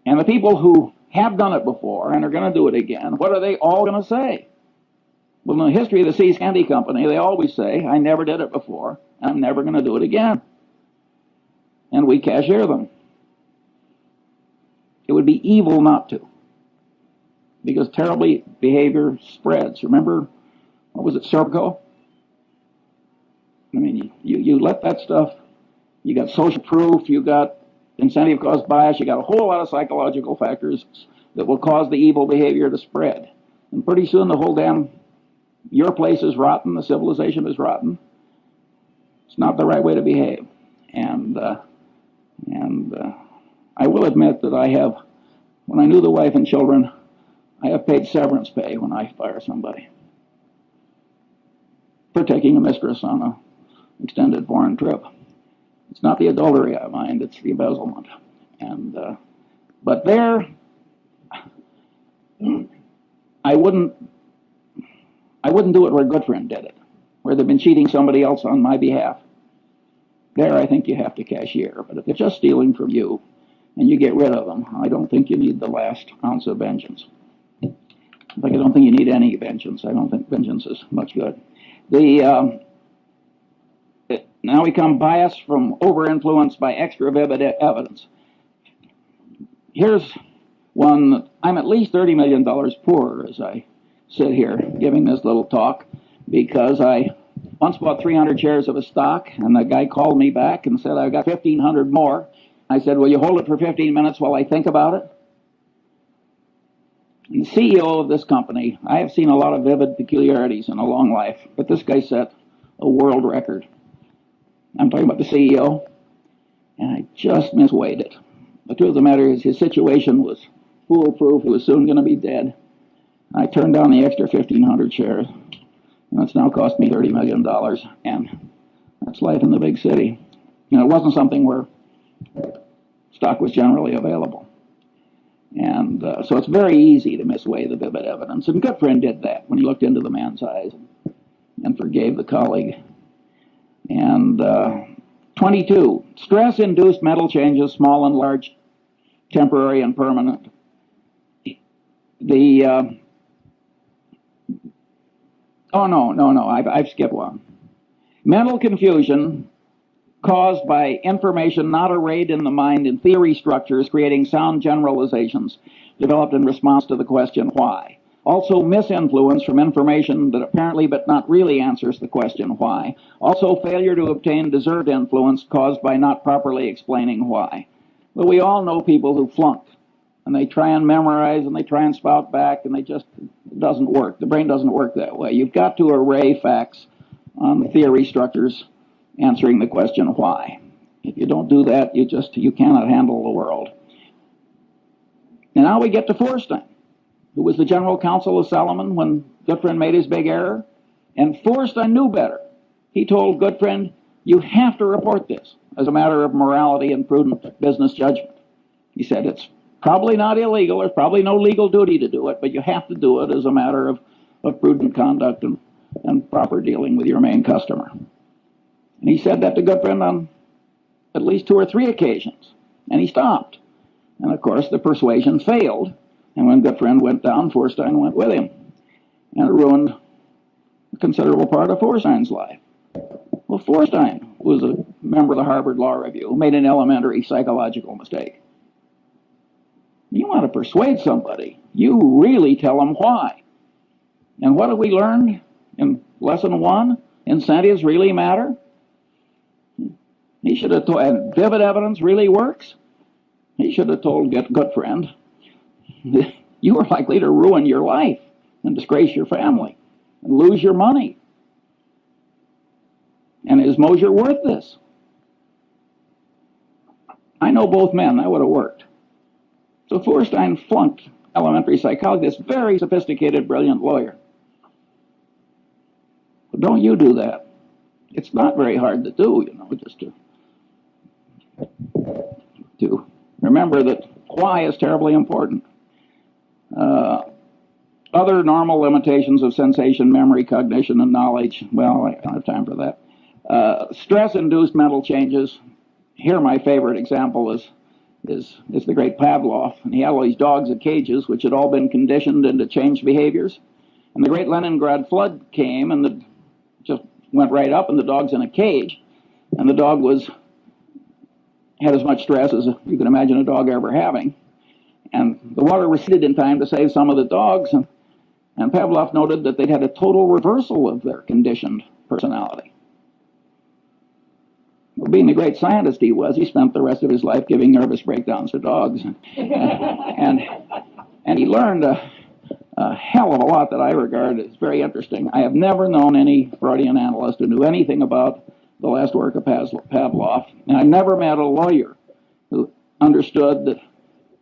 And the people who have done it before and are going to do it again, what are they all going to say? Well, in the history of the Seas Candy Company, they always say, "I never did it before, and I'm never going to do it again." And we cashier them. It would be evil not to, because terribly behavior spreads. Remember, what was it, Serpico? I mean, you let that stuff, you got social proof, you got incentive caused bias, you got a whole lot of psychological factors that will cause the evil behavior to spread. And pretty soon the whole your place is rotten, the civilization is rotten. It's not the right way to behave. And I will admit that when I knew the wife and children, I have paid severance pay when I fire somebody for taking a mistress on an extended foreign trip. It's not the adultery I mind, it's the embezzlement. But there, I wouldn't do it where Goodfriend did it, where they've been cheating somebody else on my behalf. There, I think you have to cashier. But if they're just stealing from you and you get rid of them, I don't think you need the last ounce of vengeance. In fact, I don't think you need any vengeance. I don't think vengeance is much good. Now we come biased from over-influence by extra vivid evidence. Here's one. I'm at least $30 million poorer as I sit here giving this little talk, because I once bought 300 shares of a stock, and the guy called me back and said, "I've got 1,500 more." I said, "Will you hold it for 15 minutes while I think about it?" And the CEO of this company, I have seen a lot of vivid peculiarities in a long life, but this guy set a world record. I'm talking about the CEO, and I just misweighed it. The truth of the matter is his situation was foolproof. He was soon going to be dead. I turned down the extra 1,500 shares, and it's now cost me $30 million, and that's life in the big city. You know, it wasn't something where stock was generally available. And so it's very easy to misweigh the vivid evidence. And Goodfriend did that when he looked into the man's eyes and forgave the colleague. And 22, stress-induced mental changes, small and large, temporary and permanent. I've skipped one. Mental confusion caused by information not arrayed in the mind in theory structures, creating sound generalizations developed in response to the question why. Also misinfluence from information that apparently but not really answers the question why. Also failure to obtain deserved influence caused by not properly explaining why. Well, we all know people who flunk, and they try and memorize, and they try and spout back, and it doesn't work. The brain doesn't work that way. You've got to array facts on theory structures answering the question why. If you don't do that, you cannot handle the world. And now we get to Feuerstein, who was the general counsel of Salomon when Goodfriend made his big error. And Feuerstein knew better. He told Goodfriend, you have to report this as a matter of morality and prudent business judgment. He said, it's probably not illegal. There's probably no legal duty to do it, but you have to do it as a matter of prudent conduct and proper dealing with your main customer. And he said that to Goodfriend on at least 2 or 3 occasions. And he stopped. And of course, the persuasion failed. And when Goodfriend went down, Feuerstein went with him. And it ruined a considerable part of Feuerstein's life. Well, Feuerstein was a member of the Harvard Law Review who made an elementary psychological mistake. You want to persuade somebody, you really tell them why. And what have we learned in lesson 1? Incentives really matter. He should have told, and vivid evidence really works. He should have told Goodfriend, you are likely to ruin your life and disgrace your family and lose your money. And is Mosier worth this? I know both men, that would have worked. So Feuerstein flunked elementary psychology, this very sophisticated, brilliant lawyer. But don't you do that. It's not very hard to do, just to remember that why is terribly important. Other normal limitations of sensation, memory, cognition, and knowledge, well, I don't have time for that. Stress-induced mental changes. Here my favorite example is the great Pavlov. And he had all these dogs in cages which had all been conditioned into changed behaviors. And the great Leningrad flood came and just went right up, and the dog's in a cage. And the dog had as much stress as you can imagine a dog ever having. And the water receded in time to save some of the dogs. And Pavlov noted that they'd had a total reversal of their conditioned personality. Well, being the great scientist he was, he spent the rest of his life giving nervous breakdowns to dogs. And he learned a hell of a lot that I regard as very interesting. I have never known any Freudian analyst who knew anything about the last work of Pavlov. And I've never met a lawyer who understood that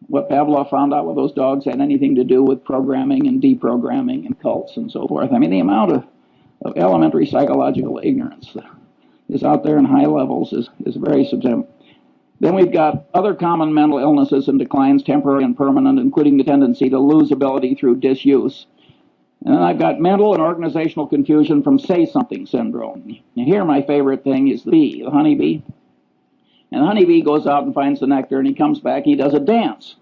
what Pavlov found out with those dogs had anything to do with programming and deprogramming and cults and so forth. I mean, the amount of elementary psychological ignorance that is out there in high levels is very substantial. Then we've got other common mental illnesses and declines, temporary and permanent, including the tendency to lose ability through disuse. And then I've got mental and organizational confusion from say-something syndrome. And here my favorite thing is the bee, the honeybee. And the honeybee goes out and finds the nectar, and he comes back, he does a dance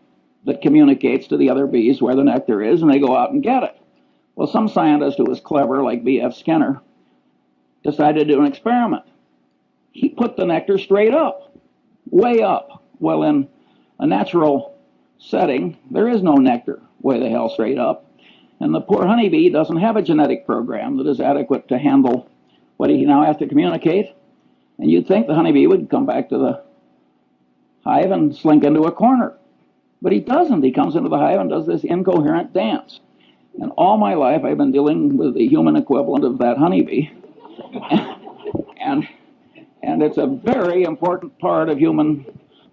that communicates to the other bees where the nectar is, and they go out and get it. Well, some scientist who was clever, like B.F. Skinner, decided to do an experiment. He put the nectar straight up, way up. Well, in a natural setting, there is no nectar way the hell straight up. And the poor honeybee doesn't have a genetic program that is adequate to handle what he now has to communicate. And you'd think the honeybee would come back to the hive and slink into a corner. But he doesn't. He comes into the hive and does this incoherent dance. And all my life I've been dealing with the human equivalent of that honeybee. And it's a very important part of human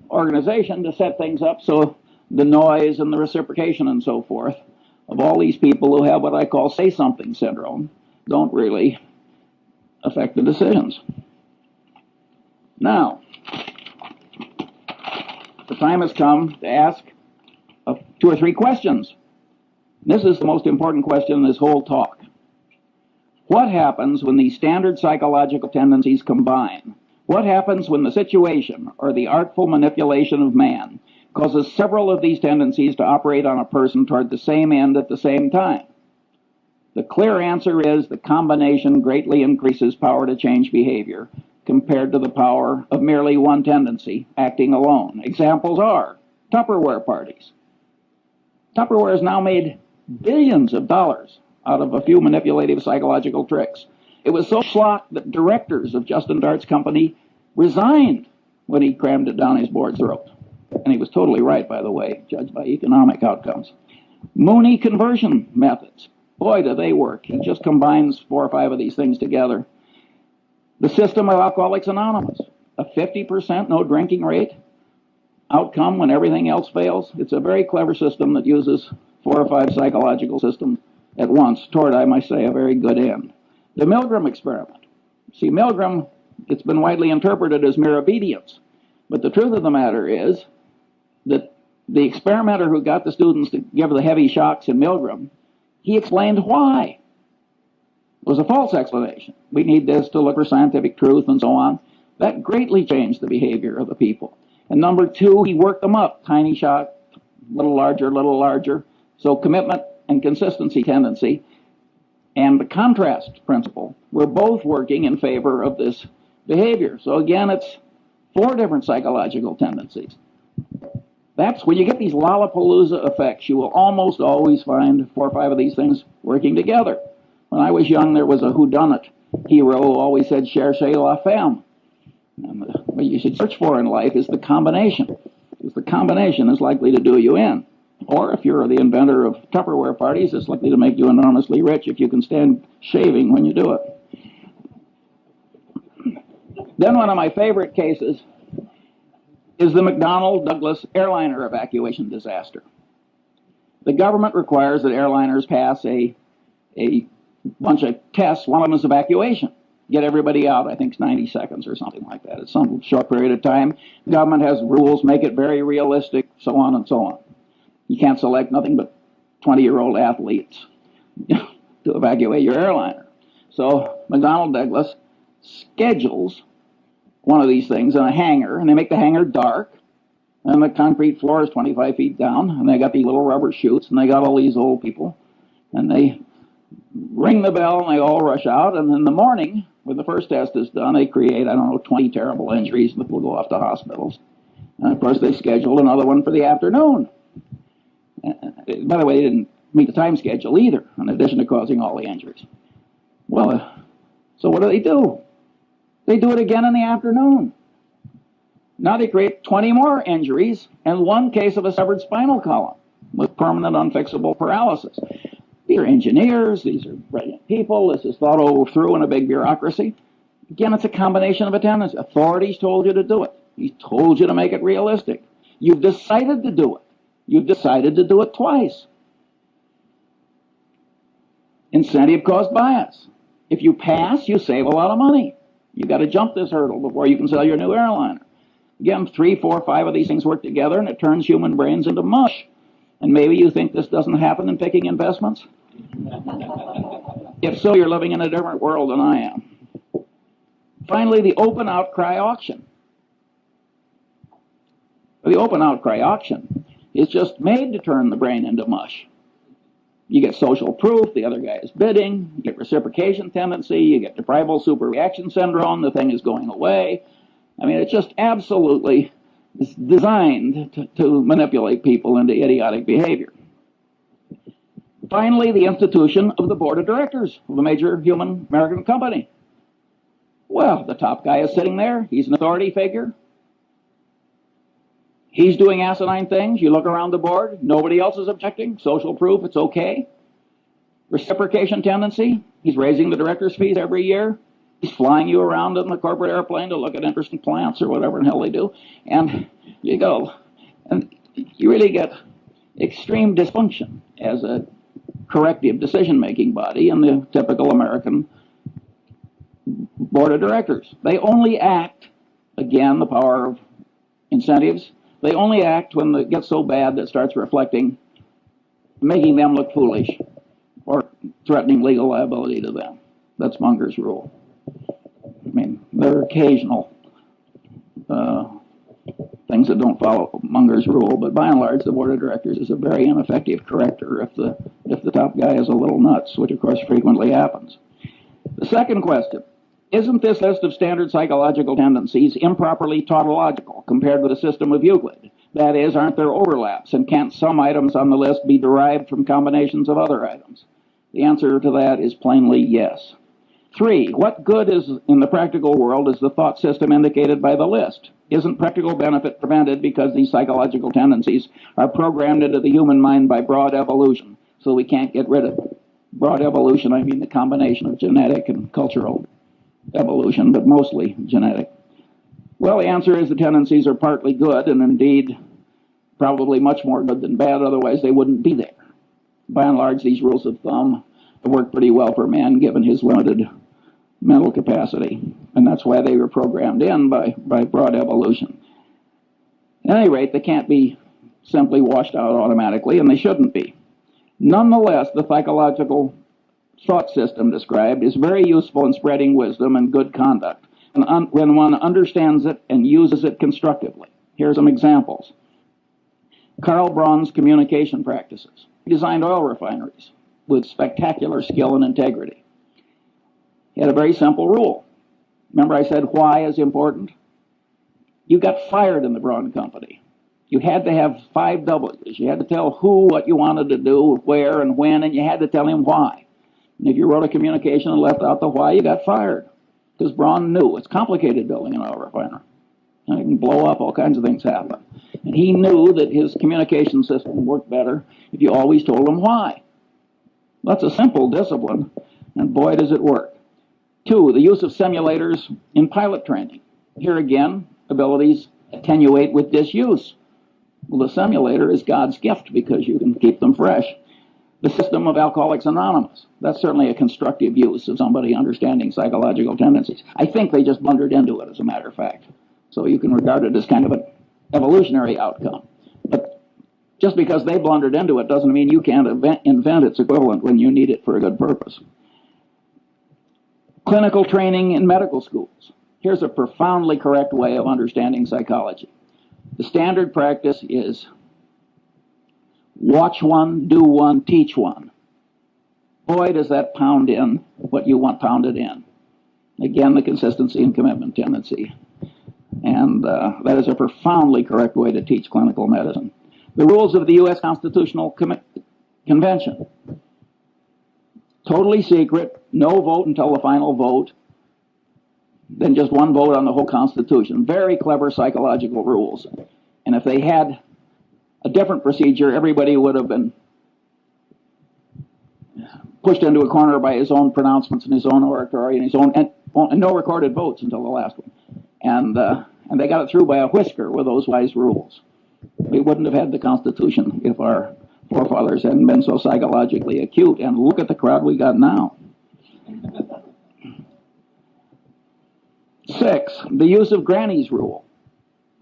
organization to set things up so the noise and the reciprocation and so forth of all these people who have what I call say something syndrome don't really affect the decisions. Now, the time has come to ask 2 or 3 questions. This is the most important question in this whole talk. What happens when these standard psychological tendencies combine? What happens when the situation or the artful manipulation of man causes several of these tendencies to operate on a person toward the same end at the same time? The clear answer is the combination greatly increases power to change behavior compared to the power of merely one tendency acting alone. Examples are Tupperware parties. Tupperware has now made billions of dollars out of a few manipulative psychological tricks. It was so schlock that directors of Justin Dart's company resigned when he crammed it down his board's throat. And he was totally right, by the way, judged by economic outcomes. Mooney conversion methods. Boy, do they work. He just combines 4 or 5 of these things together. The system of Alcoholics Anonymous. A 50% no drinking rate outcome when everything else fails. It's a very clever system that uses 4 or 5 psychological systems at once toward, I might say, a very good end. The Milgram experiment. See, Milgram, it's been widely interpreted as mere obedience. But the truth of the matter is that the experimenter who got the students to give the heavy shocks in Milgram, he explained why. It was a false explanation. We need this to look for scientific truth and so on. That greatly changed the behavior of the people. And number 2, he worked them up. Tiny shock, little larger, little larger. So commitment and consistency tendency and the contrast principle were both working in favor of this behavior. So again, it's 4 different psychological tendencies. That's when you get these Lollapalooza effects, you will almost always find 4 or 5 of these things working together. When I was young, there was a whodunit hero who always said, cherchez la femme. And what you should search for in life is the combination, because the combination is likely to do you in. Or if you're the inventor of Tupperware parties, it's likely to make you enormously rich if you can stand shaving when you do it. Then one of my favorite cases is the McDonnell Douglas airliner evacuation disaster. The government requires that airliners pass a bunch of tests. One of them is evacuation. Get everybody out, I think it's 90 seconds or something like that. It's some short period of time. The government has rules, make it very realistic, so on and so on. You can't select nothing but 20-year-old athletes to evacuate your airliner. So McDonnell Douglas schedules one of these things in a hangar, and they make the hangar dark, and the concrete floor is 25 feet down, and they got these little rubber chutes, and they got all these old people, and they ring the bell, and they all rush out, and in the morning, when the first test is done, they create, 20 terrible injuries that will go off to hospitals. And of course, they scheduled another one for the afternoon. By the way, they didn't meet the time schedule either, in addition to causing all the injuries. Well, so what do? They do it again in the afternoon. Now they create 20 more injuries and 1 case of a severed spinal column with permanent unfixable paralysis. These are engineers, these are brilliant people, this is thought over through in a big bureaucracy. Again, it's a combination of a tendency. Authorities told you to do it. He told you to make it realistic. You've decided to do it. You've decided to do it twice. Incentive cost bias. If you pass, you save a lot of money. You've got to jump this hurdle before you can sell your new airliner. Again, 3, 4, 5 of these things work together, and it turns human brains into mush. And maybe you think this doesn't happen in picking investments? If so, you're living in a different world than I am. Finally, the open outcry auction. The open outcry auction is just made to turn the brain into mush. You get social proof, the other guy is bidding, you get reciprocation tendency, you get deprivable superreaction syndrome, the thing is going away. I mean, it's just absolutely designed to manipulate people into idiotic behavior. Finally, the institution of the board of directors of a major human American company. Well, the top guy is sitting there. He's an authority figure. He's doing asinine things. You look around the board. Nobody else is objecting. Social proof, it's okay. Reciprocation tendency. He's raising the director's fees every year. He's flying you around in the corporate airplane to look at interesting plants or whatever the hell they do. And you go. And you really get extreme dysfunction as a corrective decision-making body in the typical American board of directors. They only act, again, the power of incentives, they only act when it gets so bad that it starts reflecting, making them look foolish or threatening legal liability to them. That's Munger's rule. I mean, there are occasional things that don't follow Munger's rule, but by and large, the board of directors is a very ineffective corrector if the top guy is a little nuts, which of course frequently happens. The second question: isn't this list of standard psychological tendencies improperly tautological compared with the system of Euclid? That is, aren't there overlaps, and can't some items on the list be derived from combinations of other items? The answer to that is plainly yes. 3, what good is in the practical world is the thought system indicated by the list? Isn't practical benefit prevented because these psychological tendencies are programmed into the human mind by broad evolution, so we can't get rid of them? Broad evolution, I mean the combination of genetic and cultural evolution, but mostly genetic. Well, the answer is the tendencies are partly good, and indeed probably much more good than bad, otherwise they wouldn't be there. By and large, these rules of thumb have worked pretty well for man given his limited mental capacity, and that's why they were programmed in by broad evolution. At any rate, they can't be simply washed out automatically, and they shouldn't be. Nonetheless, the psychological thought system described is very useful in spreading wisdom and good conduct when one understands it and uses it constructively. Here are some examples. Karl Braun's communication practices. He designed oil refineries with spectacular skill and integrity. He had a very simple rule. Remember I said why is important? You got fired in the Braun Company. You had to have 5 W's. You had to tell who what you wanted to do, where and when, and you had to tell him why. And if you wrote a communication and left out the why, you got fired. Because Braun knew it's complicated building an oil refinery. It can blow up, all kinds of things happen. And he knew that his communication system worked better if you always told him why. That's a simple discipline, and boy does it work. 2, the use of simulators in pilot training. Here again, abilities attenuate with disuse. Well, the simulator is God's gift because you can keep them fresh. The system of Alcoholics Anonymous. That's certainly a constructive use of somebody understanding psychological tendencies. I think they just blundered into it, as a matter of fact. So you can regard it as kind of an evolutionary outcome. But just because they blundered into it doesn't mean you can't invent its equivalent when you need it for a good purpose. Clinical training in medical schools. Here's a profoundly correct way of understanding psychology. The standard practice is watch one, do one, teach one. Boy, does that pound in what you want pounded in. Again, the consistency and commitment tendency. And that is a profoundly correct way to teach clinical medicine. The rules of the U.S. Constitutional Convention. Totally secret, no vote until the final vote, then just one vote on the whole Constitution. Very clever psychological rules. And if they had a different procedure, everybody would have been pushed into a corner by his own pronouncements and his own oratory and his own, and no recorded votes until the last one. And they got it through by a whisker with those wise rules. We wouldn't have had the Constitution if our forefathers hadn't been so psychologically acute. And look at the crowd we got now. 6, the use of Granny's rule.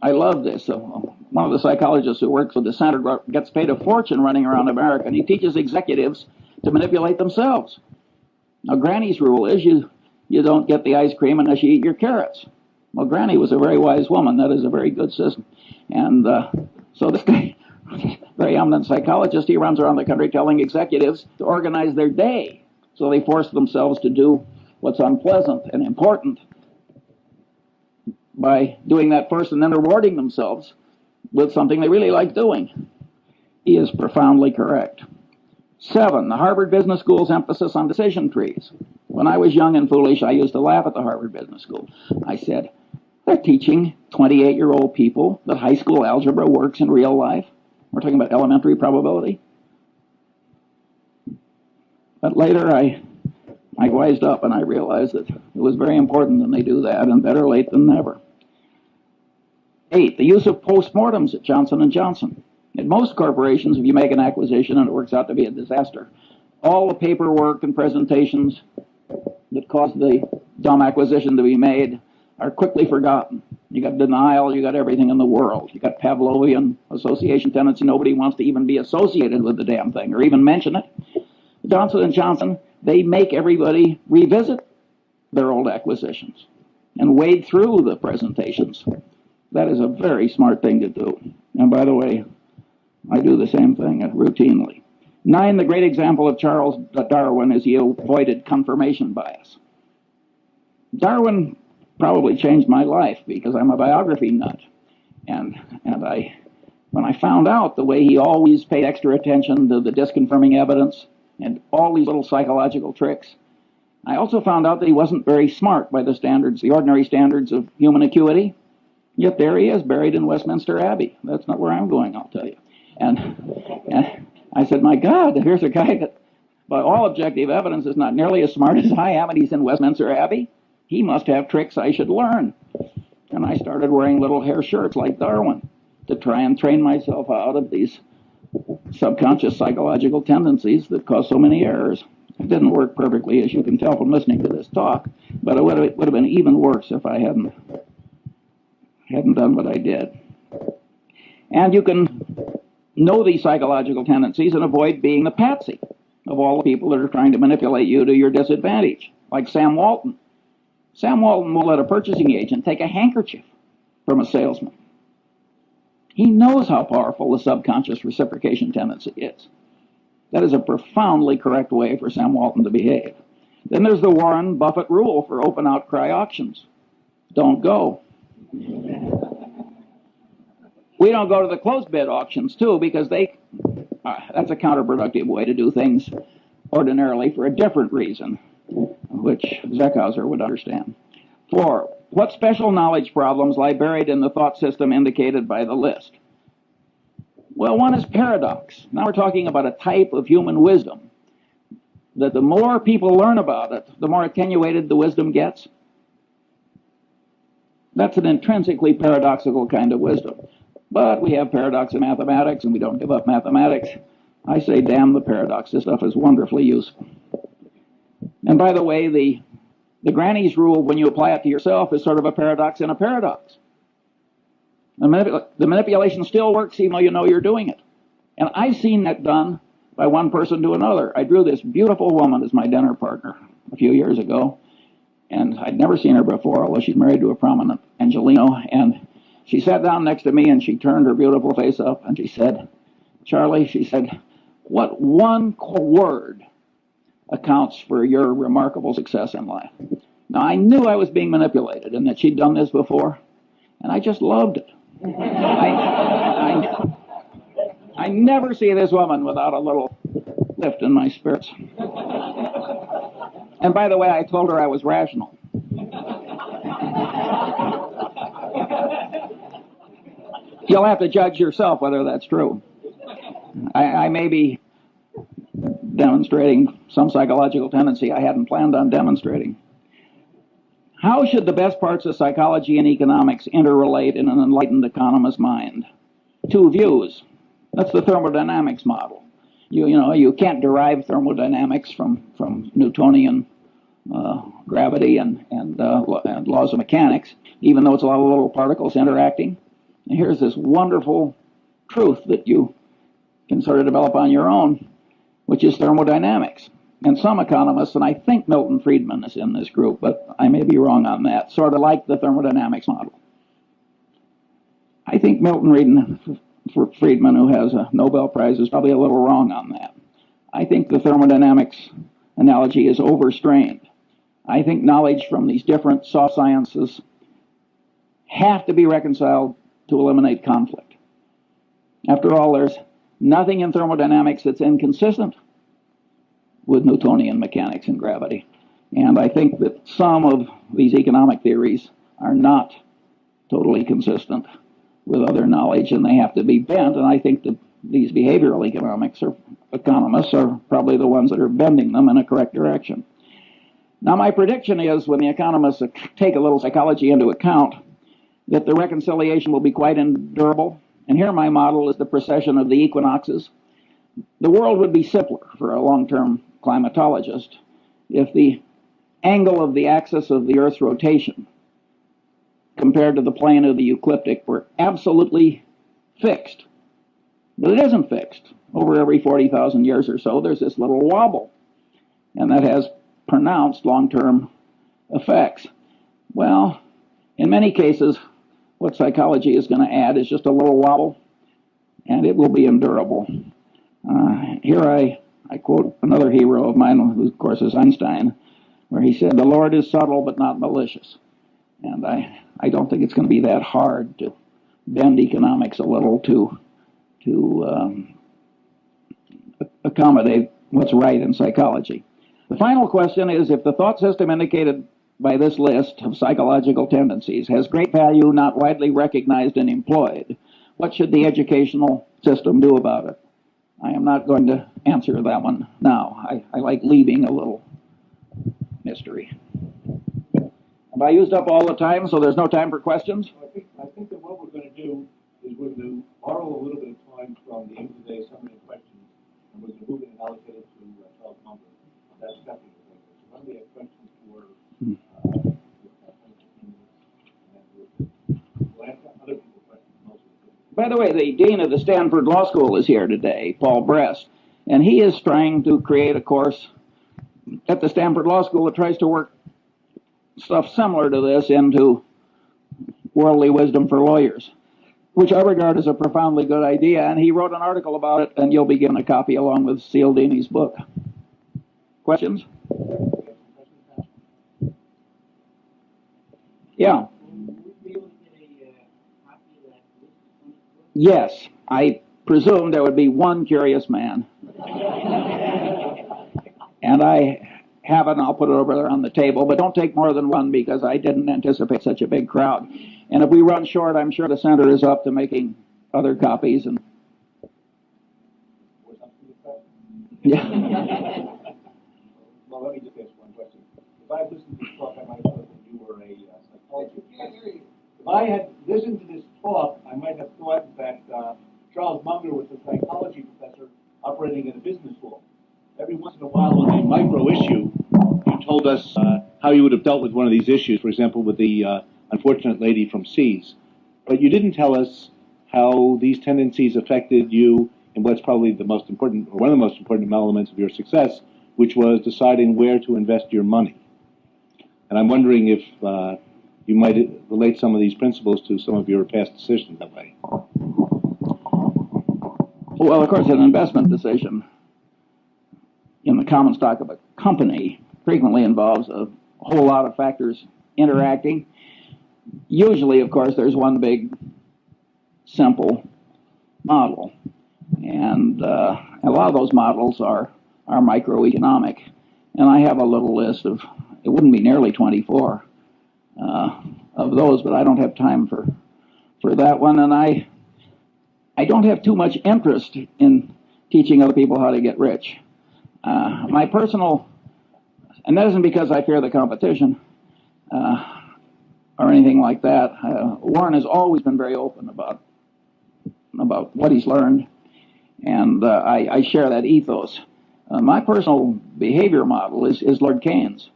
I love this. One of the psychologists who works with the center gets paid a fortune running around America, and he teaches executives to manipulate themselves. Now, Granny's rule is you don't get the ice cream unless you eat your carrots. Well, Granny was a very wise woman. That is a very good system. And so this guy, very eminent psychologist, he runs around the country telling executives to organize their day. So they force themselves to do what's unpleasant and important by doing that first and then rewarding themselves with something they really like doing. He is profoundly correct. 7, the Harvard Business School's emphasis on decision trees. When I was young and foolish, I used to laugh at the Harvard Business School. I said, they're teaching 28-year-old people that high school algebra works in real life. We're talking about elementary probability. But later I I wised up and I realized that it was very important that they do that, and better late than never. 8, the use of postmortems at Johnson & Johnson. At most corporations, if you make an acquisition and it works out to be a disaster, all the paperwork and presentations that caused the dumb acquisition to be made are quickly forgotten. You got denial, you got everything in the world. You got Pavlovian association tendency. Nobody wants to even be associated with the damn thing or even mention it. Johnson & Johnson, they make everybody revisit their old acquisitions and wade through the presentations. That is a very smart thing to do. And by the way, I do the same thing routinely. 9, the great example of Charles Darwin is he avoided confirmation bias. Darwin probably changed my life because I'm a biography nut. And when I found out the way he always paid extra attention to the disconfirming evidence and all these little psychological tricks, I also found out that he wasn't very smart by the standards, the ordinary standards of human acuity. Yet there he is, buried in Westminster Abbey. That's not where I'm going, I'll tell you. And I said, my God, here's a guy that, by all objective evidence, is not nearly as smart as I am, and he's in Westminster Abbey. He must have tricks I should learn. And I started wearing little hair shirts like Darwin to try and train myself out of these subconscious psychological tendencies that cause so many errors. It didn't work perfectly, as you can tell from listening to this talk, but it would have been even worse if I hadn't done what I did. And you can know these psychological tendencies and avoid being the patsy of all the people that are trying to manipulate you to your disadvantage, like Sam Walton. Sam Walton will let a purchasing agent take a handkerchief from a salesman. He knows how powerful the subconscious reciprocation tendency is. That is a profoundly correct way for Sam Walton to behave. Then there's the Warren Buffett rule for open outcry auctions. Don't go. We don't go to the closed bid auctions, too, because that's a counterproductive way to do things ordinarily for a different reason, which Zeckhauser would understand. 4, what special knowledge problems lie buried in the thought system indicated by the list? Well, one is paradox. Now we're talking about a type of human wisdom that the more people learn about it, the more attenuated the wisdom gets. That's an intrinsically paradoxical kind of wisdom. But we have paradox in mathematics, and we don't give up mathematics. I say, damn the paradox. This stuff is wonderfully useful. And by the way, the granny's rule, when you apply it to yourself, is sort of a paradox in a paradox. The manipulation still works even though you know you're doing it. And I've seen that done by one person to another. I drew this beautiful woman as my dinner partner a few years ago, and I'd never seen her before, although she's married to a prominent Angelino. And she sat down next to me, and she turned her beautiful face up, and she said, Charlie, she said, what one word accounts for your remarkable success in life? Now, I knew I was being manipulated and that she'd done this before, and I just loved it. I never see this woman without a little lift in my spirits. And by the way, I told her I was rational. You'll have to judge yourself whether that's true. I may be demonstrating some psychological tendency I hadn't planned on demonstrating. How should the best parts of psychology and economics interrelate in an enlightened economist's mind? 2 views. That's the thermodynamics model. You can't derive thermodynamics from Newtonian gravity and laws of mechanics, even though it's a lot of little particles interacting. And here's this wonderful truth that you can sort of develop on your own, which is thermodynamics. And some economists, and I think Milton Friedman is in this group, but I may be wrong on that, sort of like the thermodynamics model. I think Milton Friedman, who has a Nobel Prize, is probably a little wrong on that. I think the thermodynamics analogy is overstrained. I think knowledge from these different soft sciences have to be reconciled to eliminate conflict. After all, there's nothing in thermodynamics that's inconsistent with Newtonian mechanics and gravity. And I think that some of these economic theories are not totally consistent with other knowledge, and they have to be bent. And I think that these behavioral economists are probably the ones that are bending them in a correct direction. Now, my prediction is when the economists take a little psychology into account, that the reconciliation will be quite endurable. And here my model is the precession of the equinoxes. The world would be simpler for a long-term climatologist if the angle of the axis of the Earth's rotation compared to the plane of the ecliptic were absolutely fixed. But it isn't fixed. Over every 40,000 years or so, there's this little wobble, and that has pronounced long-term effects. Well, in many cases, what psychology is going to add is just a little wobble, and it will be endurable. Here I quote another hero of mine, who of course is Einstein, where he said, "The Lord is subtle but not malicious." And I don't think it's going to be that hard to bend economics a little to accommodate what's right in psychology. The final question is, if the thought system indicated by this list of psychological tendencies has great value not widely recognized and employed, what should the educational system do about it? I am not going to answer that one now. I like leaving a little mystery. Have I used up all the time, so there's no time for questions? I think that what we're going to do is we're going to borrow a little bit of time from the end of the day summary of questions, and we're going to move it and allocate it to Charles Munger. That's definitely the thing. So when we have questions for we'll ask other people questions mostly. By the way, the dean of the Stanford Law School is here today, Paul Brest, and he is trying to create a course at the Stanford Law School that tries to work stuff similar to this into worldly wisdom for lawyers, which I regard as a profoundly good idea, and he wrote an article about it, and you'll be given a copy along with Cialdini's book. Questions? Yeah. Yes, I presume there would be one curious man. And I have it, and I'll put it over there on the table, but don't take more than one because I didn't anticipate such a big crowd. And if we run short, I'm sure the center is up to making other copies. And yeah. Well, let me just ask one question. If I had listened to this talk, I might have thought that you were a psychologist. If I had listened to this talk, I might have thought that Charles Munger was a psychology professor operating in a business school. Every once in a while on a micro issue, you told us how you would have dealt with one of these issues, for example, with the unfortunate lady from Seas. But you didn't tell us how these tendencies affected you in what's probably the most important, or one of the most important elements of your success, which was deciding where to invest your money. And I'm wondering if you might relate some of these principles to some of your past decisions that way. Well, of course, an investment decision in the common stock of a company frequently involves a whole lot of factors interacting. Usually, of course, there's one big, simple model. And a lot of those models are microeconomic. And I have a little list of, it wouldn't be nearly 24 of those, but I don't have time for that one. And I don't have too much interest in teaching other people how to get rich. My personal, and that isn't because I fear the competition or anything like that. Warren has always been very open about what he's learned, and I share that ethos. My personal behavior model is Lord Keynes.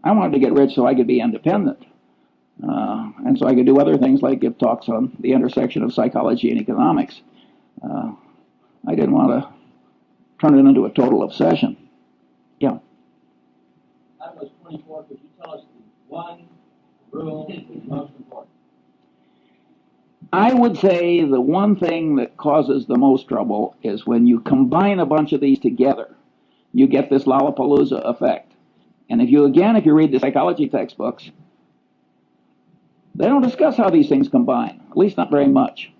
I wanted to get rich so I could be independent, and so I could do other things like give talks on the intersection of psychology and economics. I didn't want to turn it into a total obsession. Yeah. I was 24. Could you tell us the one rule that's most important? I would say the one thing that causes the most trouble is when you combine a bunch of these together, you get this Lollapalooza effect. And if you read the psychology textbooks, they don't discuss how these things combine, at least not very much.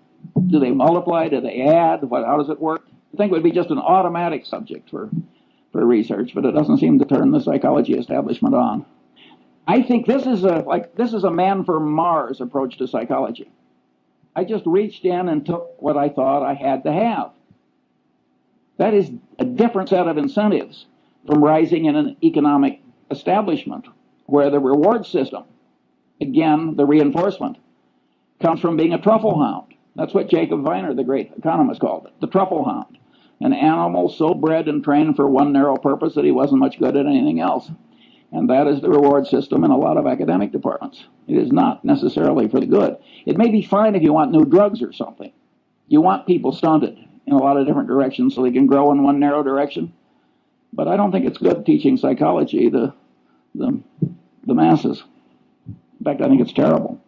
Do they multiply? Do they add? How does it work? I think it would be just an automatic subject for research, but it doesn't seem to turn the psychology establishment on. I think this is a man from Mars approach to psychology. I just reached in and took what I thought I had to have. That is a different set of incentives from rising in an economic establishment where the reward system, again, the reinforcement, comes from being a truffle hound. That's what Jacob Viner, the great economist, called it, the truffle hound. An animal so bred and trained for one narrow purpose that he wasn't much good at anything else. And that is the reward system in a lot of academic departments. It is not necessarily for the good. It may be fine if you want new drugs or something. You want people stunted in a lot of different directions so they can grow in one narrow direction. But I don't think it's good teaching psychology the masses. In fact, I think it's terrible.